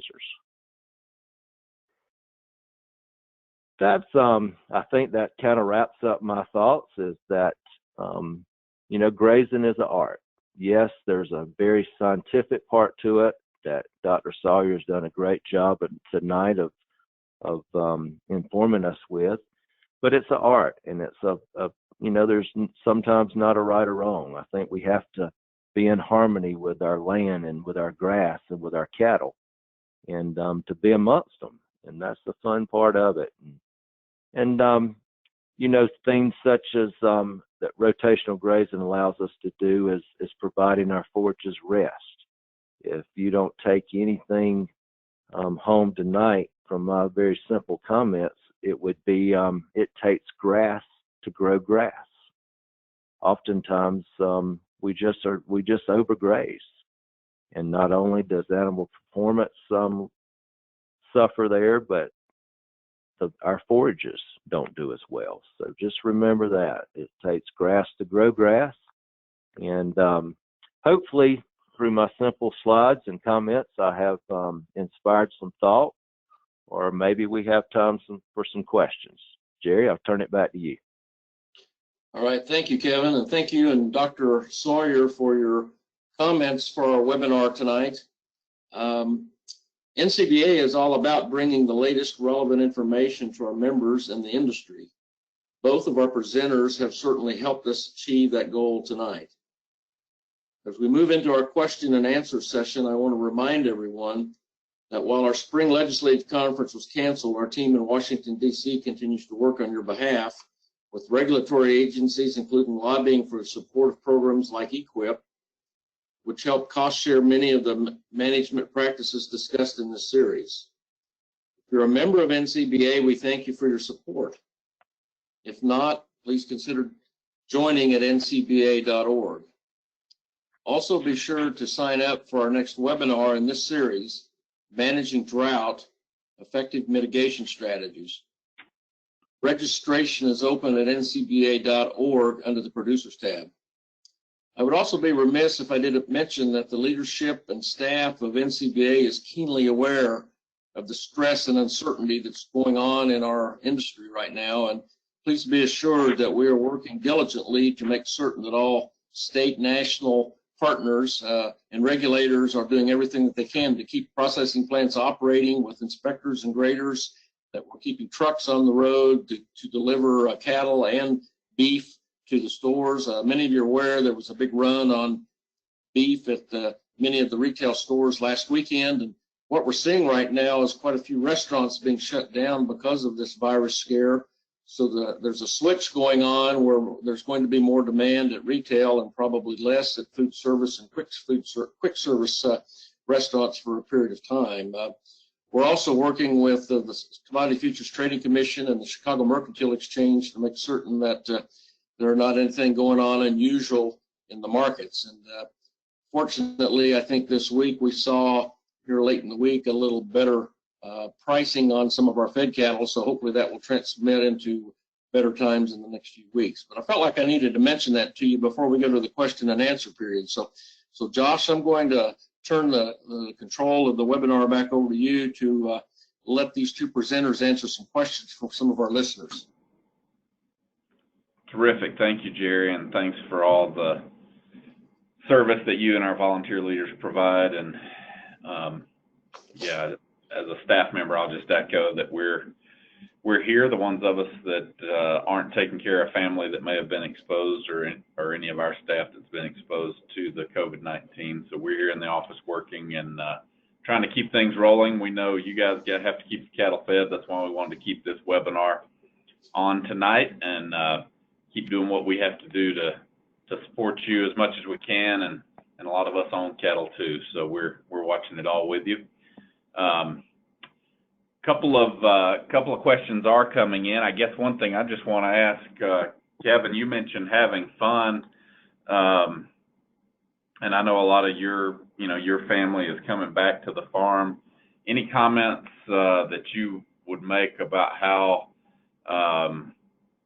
That's I think that kind of wraps up my thoughts. Is that grazing is an art. Yes, there's a very scientific part to it that Dr. Sawyer's done a great job tonight of informing us with. But it's an art, and it's there's sometimes not a right or wrong. I think we have to be in harmony with our land and with our grass and with our cattle, and to be amongst them. And that's the fun part of it. And things such as that rotational grazing allows us to do is providing our forages rest. If you don't take anything home tonight from my very simple comments, it would be it takes grass to grow grass. Oftentimes we just overgraze, and not only does animal performance suffer there, but our forages don't do as well. So just remember that it takes grass to grow grass, and hopefully through my simple slides and comments, I have inspired some thought, or maybe we have time for some questions. Jerry, I'll turn it back to you. All right, thank you, Kevin, and thank you and Dr. Sawyer for your comments for our webinar tonight. NCBA is all about bringing the latest relevant information to our members and the industry. Both of our presenters have certainly helped us achieve that goal tonight. As we move into our question and answer session, I want to remind everyone that while our spring legislative conference was canceled, our team in Washington, D.C. continues to work on your behalf with regulatory agencies, including lobbying for supportive programs like EQIP, which help cost share many of the management practices discussed in this series. If you're a member of NCBA, we thank you for your support. If not, please consider joining at ncba.org. Also, be sure to sign up for our next webinar in this series, Managing Drought, Effective Mitigation Strategies. Registration is open at ncba.org under the Producers tab. I would also be remiss if I didn't mention that the leadership and staff of NCBA is keenly aware of the stress and uncertainty that's going on in our industry right now, and please be assured that we are working diligently to make certain that all state, national partners and regulators are doing everything that they can to keep processing plants operating with inspectors and graders, that we're keeping trucks on the road to deliver cattle and beef to the stores. Many of you are aware there was a big run on beef at many of the retail stores last weekend, and what we're seeing right now is quite a few restaurants being shut down because of this virus scare. So there's a switch going on where there's going to be more demand at retail and probably less at food service and quick service restaurants for a period of time. We're also working with the Commodity Futures Trading Commission and the Chicago Mercantile Exchange to make certain that there are not anything going on unusual in the markets. And fortunately, I think this week we saw here late in the week a little better pricing on some of our fed cattle, so hopefully that will transmit into better times in the next few weeks. But I felt like I needed to mention that to you before we go to the question and answer period. So Josh, I'm going to turn the control of the webinar back over to you to let these two presenters answer some questions from some of our listeners. Terrific. Thank you, Jerry, and thanks for all the service that you and our volunteer leaders provide. And yeah, as a staff member, I'll just echo that we're here, the ones of us that aren't taking care of family that may have been exposed, or any of our staff that's been exposed to the COVID-19. So we're here in the office working and trying to keep things rolling. We know you guys have to keep the cattle fed. That's why we wanted to keep this webinar on tonight and keep doing what we have to do to support you as much as we can. And a lot of us own cattle too, so we're watching it all with you. Couple of questions are coming in. I guess one thing I just want to ask, Kevin, you mentioned having fun, and I know a lot of your family is coming back to the farm. Any comments that you would make about how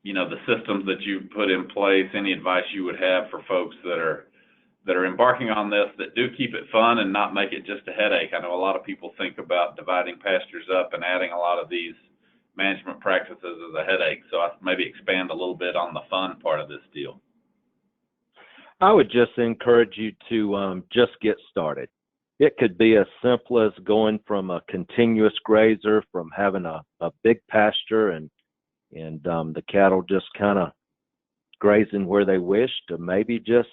the systems that you put in place? Any advice you would have for folks that are embarking on this, that do keep it fun and not make it just a headache? I know a lot of people think about dividing pastures up and adding a lot of these management practices is a headache. So I maybe expand a little bit on the fun part of this deal. I would just encourage you to just get started. It could be as simple as going from a continuous grazer, from having a big pasture and the cattle just kind of grazing where they wish, to maybe just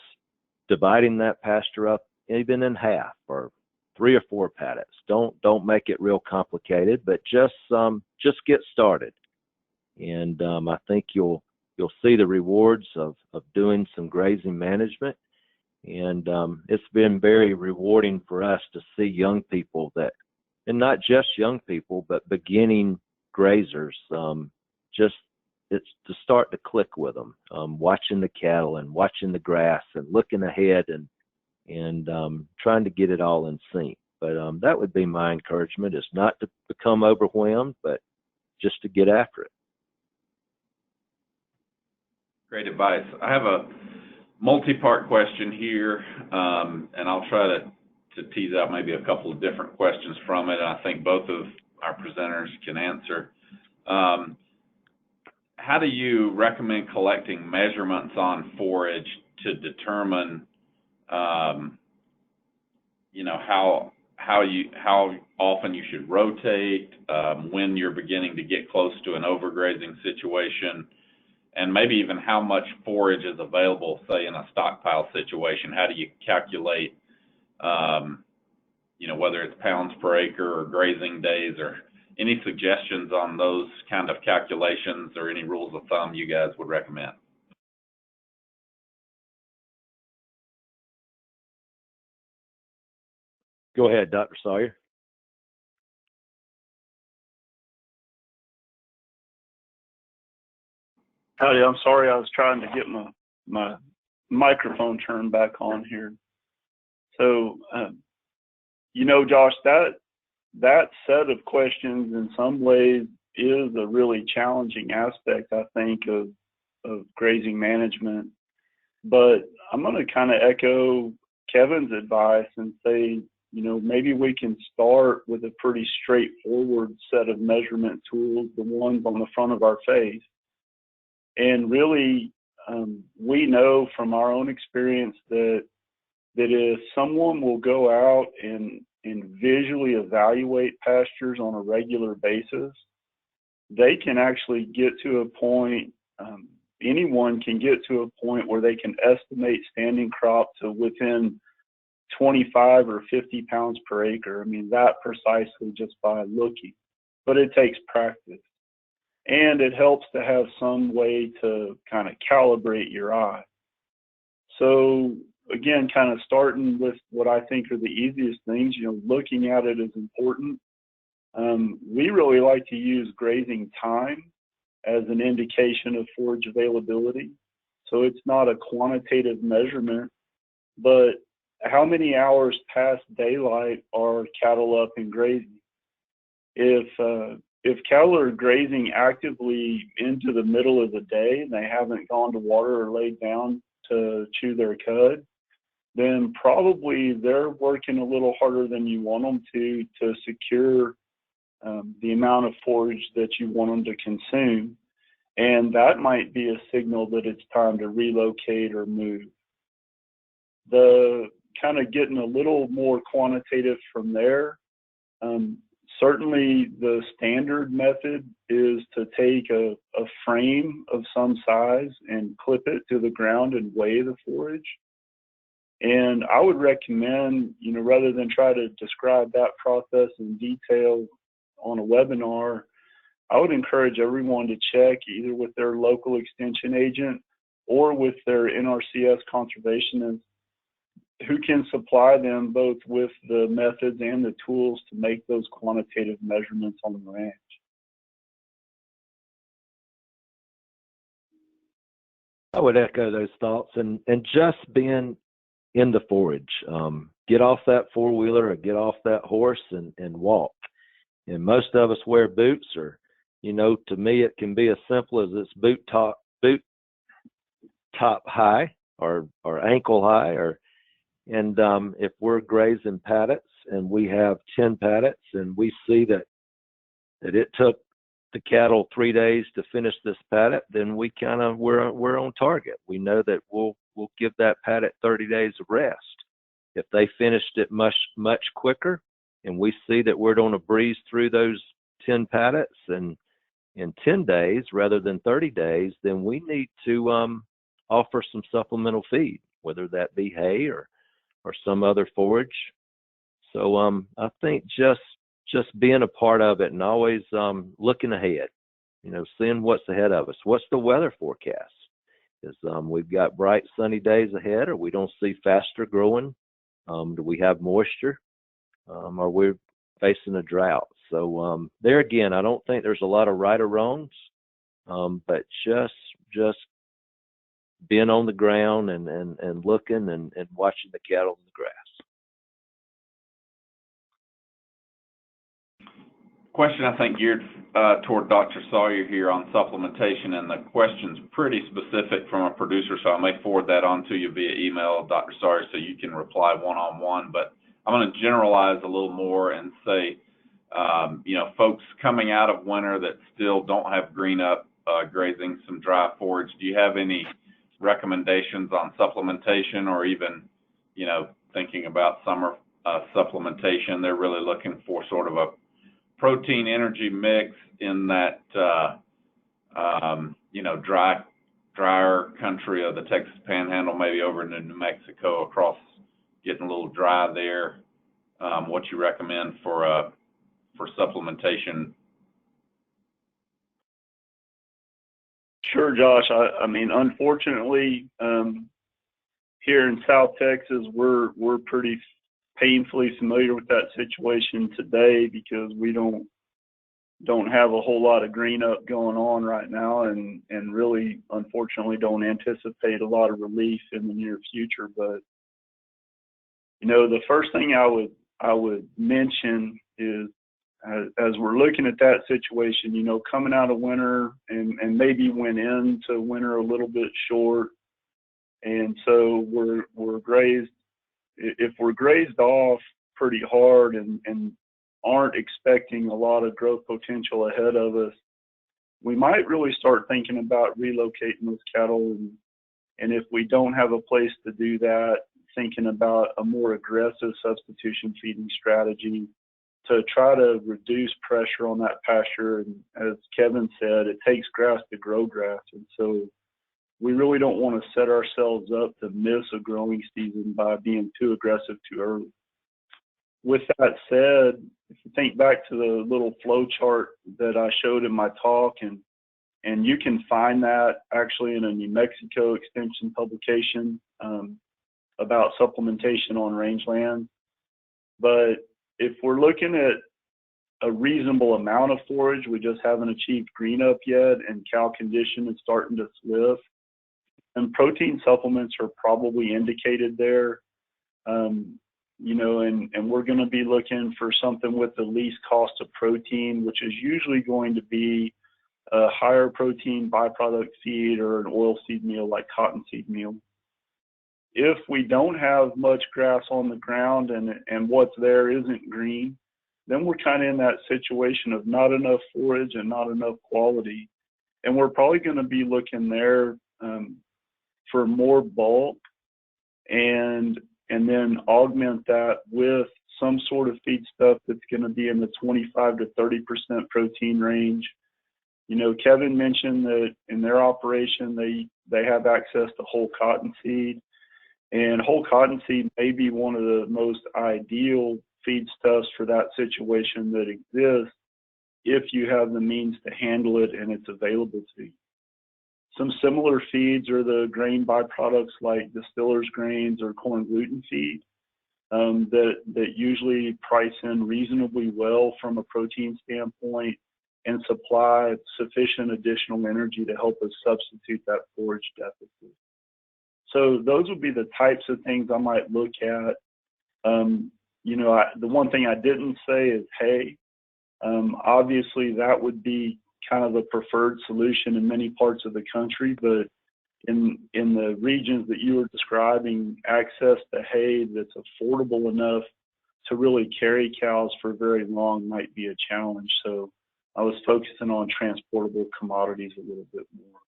dividing that pasture up even in half or 3 or 4 paddocks. Don't make it real complicated, but just get started. And I think you'll see the rewards of doing some grazing management. And it's been very rewarding for us to see young people and not just young people, but beginning grazers, it's to start to click with them, watching the cattle and watching the grass and looking ahead and trying to get it all in sync. But that would be my encouragement, is not to become overwhelmed, but just to get after it. Great advice. I have a multi-part question here, and I'll try to tease out maybe a couple of different questions from it, and I think both of our presenters can answer. How do you recommend collecting measurements on forage to determine, how often you should rotate, when you're beginning to get close to an overgrazing situation, and maybe even how much forage is available, say, in a stockpile situation? How do you calculate, whether it's pounds per acre or grazing days, or any suggestions on those kind of calculations, or any rules of thumb you guys would recommend? Go ahead, Dr. Sawyer. Howdy, I'm sorry, I was trying to get my microphone turned back on here. So, Josh, that set of questions in some ways is a really challenging aspect, I think, of grazing management. But I'm going to kind of echo Kevin's advice and say, maybe we can start with a pretty straightforward set of measurement tools, the ones on the front of our face. And really, we know from our own experience that if someone will go out and visually evaluate pastures on a regular basis, they can actually get to a point, anyone can get to a point where they can estimate standing crop to within 25 or 50 pounds per acre. I mean, that precisely just by looking. But it takes practice. And it helps to have some way to kind of calibrate your eye. So again, kind of starting with what I think are the easiest things, looking at it is important. We really like to use grazing time as an indication of forage availability. So it's not a quantitative measurement, but how many hours past daylight are cattle up and grazing? If cattle are grazing actively into the middle of the day and they haven't gone to water or laid down to chew their cud, then probably they're working a little harder than you want them to secure the amount of forage that you want them to consume. And that might be a signal that it's time to relocate or move. The kind of getting a little more quantitative from there, certainly the standard method is to take a frame of some size and clip it to the ground and weigh the forage. And I would recommend, rather than try to describe that process in detail on a webinar, I would encourage everyone to check either with their local extension agent or with their NRCS conservationist, who can supply them both with the methods and the tools to make those quantitative measurements on the ranch. I would echo those thoughts, and just being in the forage. Get off that four-wheeler or get off that horse and walk. And most of us wear boots, or, to me it can be as simple as it's boot top high or ankle high, and if we're grazing paddocks and we have 10 paddocks and we see that it took the cattle 3 days to finish this paddock, then we're on target. We know that we'll give that paddock 30 days of rest. If they finished it much quicker, and we see that we're going to breeze through those 10 paddocks and in 10 days rather than 30 days, then we need to offer some supplemental feed, whether that be hay or some other forage. So I think just being a part of it and always looking ahead, seeing what's ahead of us. What's the weather forecast? Is we've got bright sunny days ahead, or we don't see faster growing? Do we have moisture? Or we're facing a drought? So there again, I don't think there's a lot of right or wrongs, but just being on the ground and looking and watching the cattle in the grass. Question, I think, geared toward Dr. Sawyer here on supplementation, and the question's pretty specific from a producer, so I may forward that on to you via email, Dr. Sawyer, so you can reply one-on-one. But I'm going to generalize a little more and say, folks coming out of winter that still don't have green up, grazing some dry forage, do you have any recommendations on supplementation, or even, thinking about summer supplementation? They're really looking for sort of a protein energy mix in that, drier country of the Texas Panhandle, maybe over into New Mexico, across, getting a little dry there. What you recommend for supplementation? Sure, Josh. I mean, unfortunately, here in South Texas, we're pretty painfully familiar with that situation today, because we don't have a whole lot of green up going on right now, and really, unfortunately, don't anticipate a lot of relief in the near future. But the first thing I would mention is, as we're looking at that situation, coming out of winter and maybe went into winter a little bit short, and so we're grazed. If we're grazed off pretty hard and aren't expecting a lot of growth potential ahead of us, we might really start thinking about relocating those cattle. And if we don't have a place to do that, thinking about a more aggressive substitution feeding strategy to try to reduce pressure on that pasture. And as Kevin said, it takes grass to grow grass. And so we really don't want to set ourselves up to miss a growing season by being too aggressive too early. With that said, if you think back to the little flow chart that I showed in my talk, and you can find that actually in a New Mexico extension publication about supplementation on rangeland. But if we're looking at a reasonable amount of forage, we just haven't achieved green up yet, and cow condition is starting to slip, and protein supplements are probably indicated there. And we're going to be looking for something with the least cost of protein, which is usually going to be a higher protein byproduct feed or an oil seed meal like cottonseed meal. If we don't have much grass on the ground and what's there isn't green, then we're kind of in that situation of not enough forage and not enough quality. And we're probably going to be looking there for more bulk, and then augment that with some sort of feed stuff that's going to be in the 25 to 30% protein range. Kevin mentioned that in their operation, they have access to whole cottonseed, and whole cottonseed may be one of the most ideal feedstuffs for that situation that exists if you have the means to handle it and it's available to you. Some similar feeds are the grain byproducts like distillers grains or corn gluten feed that usually price in reasonably well from a protein standpoint and supply sufficient additional energy to help us substitute that forage deficit. So those would be the types of things I might look at. The one thing I didn't say is hay. Obviously, that would be kind of the preferred solution in many parts of the country, but in the regions that you were describing, access to hay that's affordable enough to really carry cows for very long might be a challenge. So I was focusing on transportable commodities a little bit more.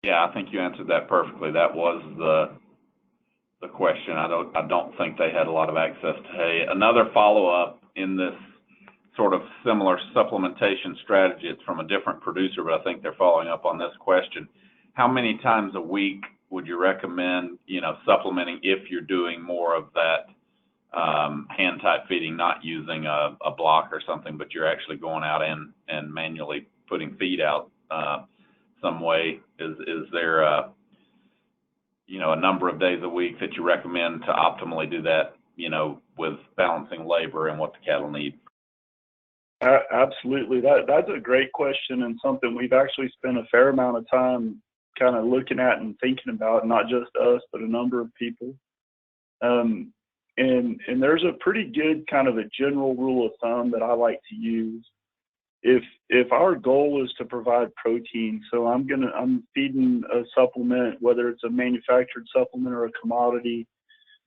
Yeah, I think you answered that perfectly. That was the question. I don't think they had a lot of access to hay. Another follow-up in this sort of similar supplementation strategy, it's from a different producer, but I think they're following up on this question. How many times a week would you recommend, supplementing if you're doing more of that hand type feeding, not using a block or something, but you're actually going out and manually putting feed out some way? Is there a number of days a week that you recommend to optimally do that, with balancing labor and what the cattle need? Absolutely. That's a great question, and something we've actually spent a fair amount of time kind of looking at and thinking about, not just us, but a number of people. And there's a pretty good kind of a general rule of thumb that I like to use. If our goal is to provide protein, so I'm feeding a supplement, whether it's a manufactured supplement or a commodity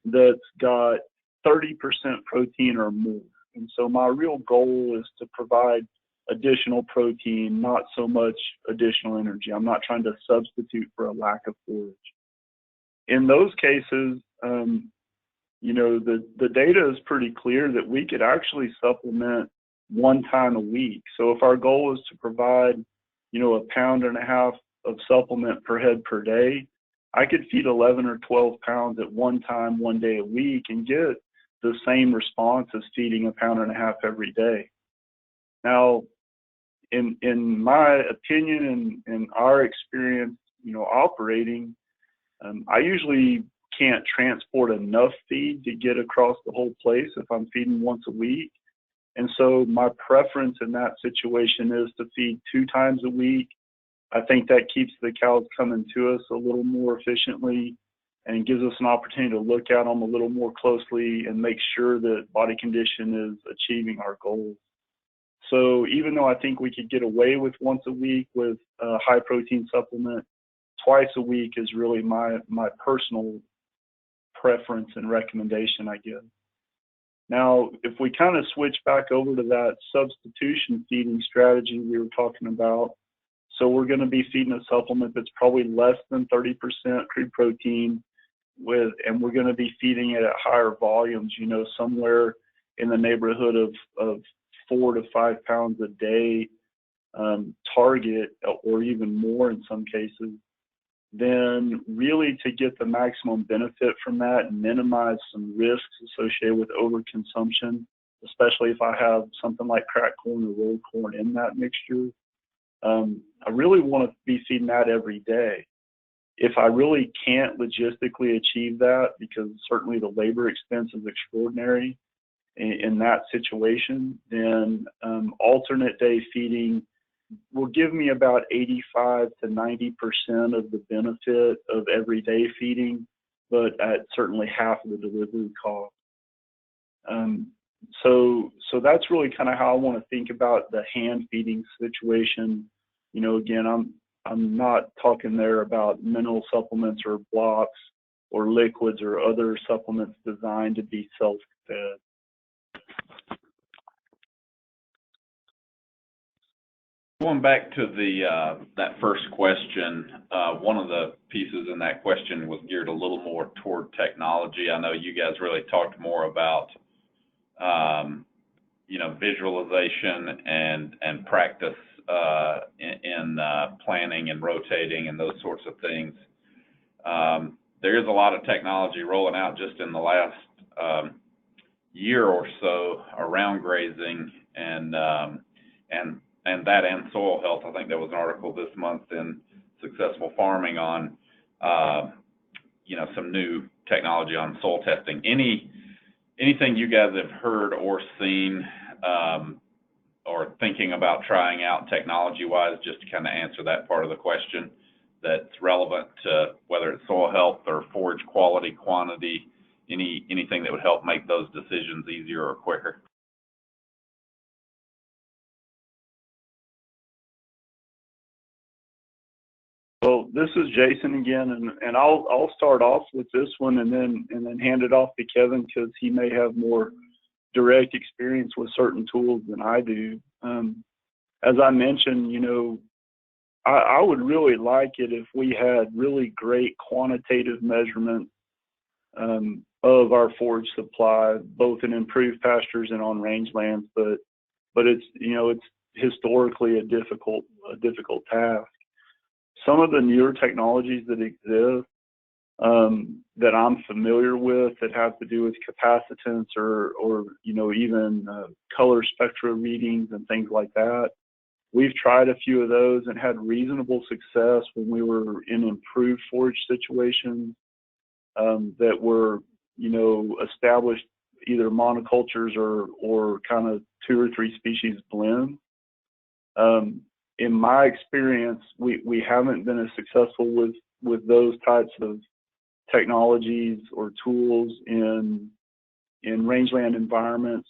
that's got 30% protein or more. And so my real goal is to provide additional protein, not so much additional energy. I'm not trying to substitute for a lack of forage. In those cases, the data is pretty clear that we could actually supplement 1 time a week. So if our goal is to provide, 1.5 pounds of supplement per head per day, I could feed 11 or 12 pounds at one time, 1 day a week, and get the same response as feeding 1.5 pounds every day. Now, in my opinion and our experience, operating, I usually can't transport enough feed to get across the whole place if I'm feeding once a week. And so my preference in that situation is to feed 2 times a week. I think that keeps the cows coming to us a little more efficiently and gives us an opportunity to look at them a little more closely and make sure that body condition is achieving our goals. So even though I think we could get away with once a week with a high protein supplement, twice a week is really my personal preference and recommendation, I guess. Now, if we kind of switch back over to that substitution feeding strategy we were talking about, so we're going to be feeding a supplement that's probably less than 30% crude protein and we're going to be feeding it at higher volumes, somewhere in the neighborhood of 4 to 5 pounds a day target, or even more in some cases. Then really to get the maximum benefit from that and minimize some risks associated with overconsumption, especially if I have something like cracked corn or rolled corn in that mixture, I really want to be feeding that every day. If I really can't logistically achieve that, because certainly the labor expense is extraordinary in that situation, then alternate day feeding will give me about 85 to 90% of the benefit of everyday feeding, but at certainly half of the delivery cost. So that's really kind of how I want to think about the hand feeding situation. Again, I'm not talking there about mineral supplements or blocks or liquids or other supplements designed to be self-fed. Going back to that first question, one of the pieces in that question was geared a little more toward technology. I know you guys really talked more about, visualization and practice in planning and rotating and those sorts of things. There is a lot of technology rolling out just in the last year or so around grazing and that and soil health. I think there was an article this month in Successful Farming on, some new technology on soil testing. Anything you guys have heard or seen or thinking about trying out technology-wise, just to kind of answer that part of the question, that's relevant to whether it's soil health or forage quality, quantity, anything that would help make those decisions easier or quicker? Well, this is Jason again, and I'll start off with this one and then hand it off to Kevin, because he may have more direct experience with certain tools than I do. As I mentioned, you know, I would really like it if we had really great quantitative measurement of our forage supply, both in improved pastures and on rangelands. But it's, you know, it's historically a difficult task. Some of the newer technologies that exist that I'm familiar with that have to do with capacitance or you know, even color spectra readings and things like that. We've tried a few of those and had reasonable success when we were in improved forage situations that were, you know, established either monocultures or kind of 2 or 3 species blends. In my experience, we haven't been as successful with those types of technologies or tools in rangeland environments,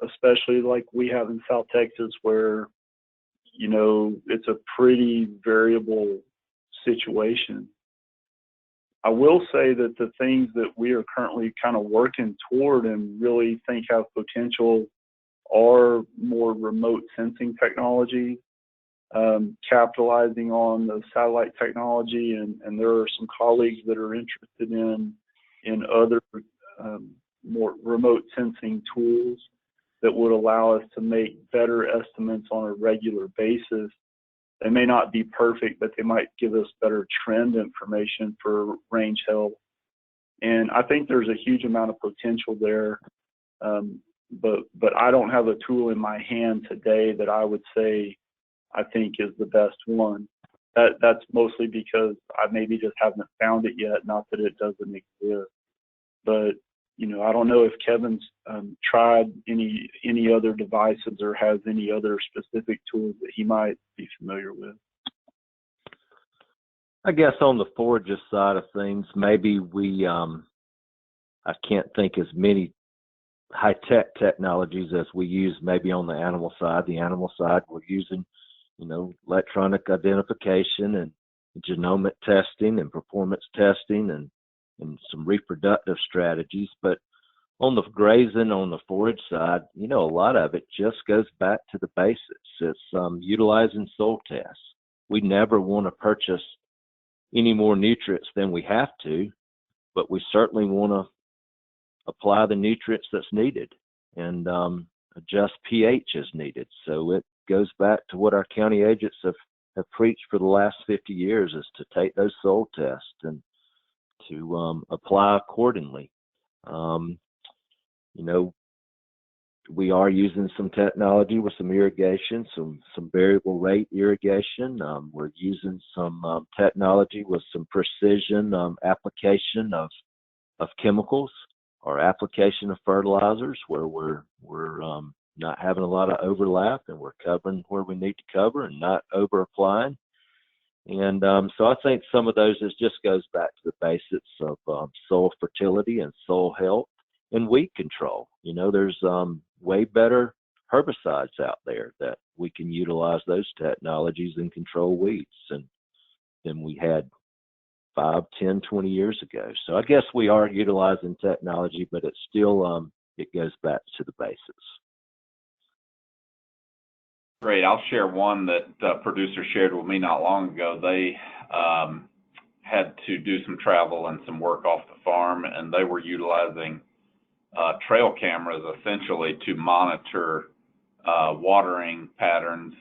especially like we have in South Texas, where, you know, it's a pretty variable situation. I will say that the things that we are currently kind of working toward and really think have potential are more remote sensing technology, capitalizing on the satellite technology, and there are some colleagues that are interested in other more remote sensing tools that would allow us to make better estimates on a regular basis. They may not be perfect, but they might give us better trend information for range health. And I think there's a huge amount of potential there. But I don't have a tool in my hand today that I would say I think is the best one. That's mostly because I maybe just haven't found it yet, not that it doesn't exist. But, you know, I don't know if Kevin's tried any other devices or has any other specific tools that he might be familiar with. I guess on the forages side of things, maybe I can't think as many high-tech technologies as we use maybe on the animal side. The animal side, we're using, you know, electronic identification and genomic testing and performance testing and some reproductive strategies. But on the grazing, on the forage side, you know, a lot of it just goes back to the basics. It's utilizing soil tests. We never want to purchase any more nutrients than we have to, but we certainly want to apply the nutrients that's needed and adjust pH as needed. So it goes back to what our county agents have preached for the last 50 years, is to take those soil tests and to apply accordingly. You know, we are using some technology with some irrigation, some variable rate irrigation. We're using some technology with some precision application of chemicals or application of fertilizers, where we're not having a lot of overlap and we're covering where we need to cover and not over applying. And so I think some of those just goes back to the basics of soil fertility and soil health and weed control. You know, there's way better herbicides out there that we can utilize those technologies and control weeds than we had 5, 10, 20 years ago. So I guess we are utilizing technology, but it's still, it goes back to the basics. Great. I'll share one that producer shared with me not long ago. They had to do some travel and some work off the farm, and they were utilizing trail cameras essentially to monitor watering patterns,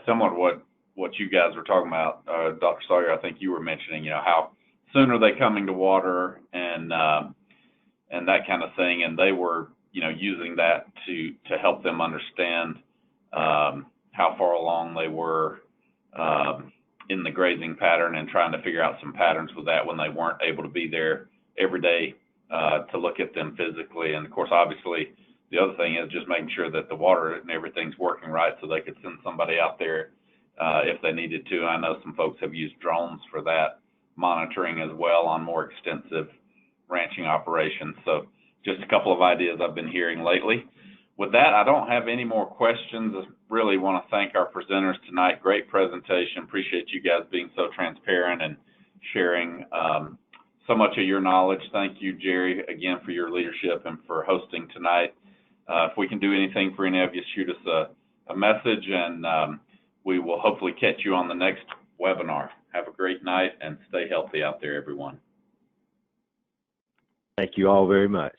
similar to what you guys were talking about, Dr. Sawyer. I think you were mentioning, you know, how soon are they coming to water and that kind of thing. And they were, you know, using that to help them understand how far along they were in the grazing pattern, and trying to figure out some patterns with that when they weren't able to be there every day to look at them physically. And of course, obviously, the other thing is just making sure that the water and everything's working right, so they could send somebody out there if they needed to. I know some folks have used drones for that monitoring as well on more extensive ranching operations. So just a couple of ideas I've been hearing lately. With that, I don't have any more questions. I really want to thank our presenters tonight. Great presentation. Appreciate you guys being so transparent and sharing so much of your knowledge. Thank you, Jerry, again, for your leadership and for hosting tonight. If we can do anything for any of you, shoot us a message, and we will hopefully catch you on the next webinar. Have a great night and stay healthy out there, everyone. Thank you all very much.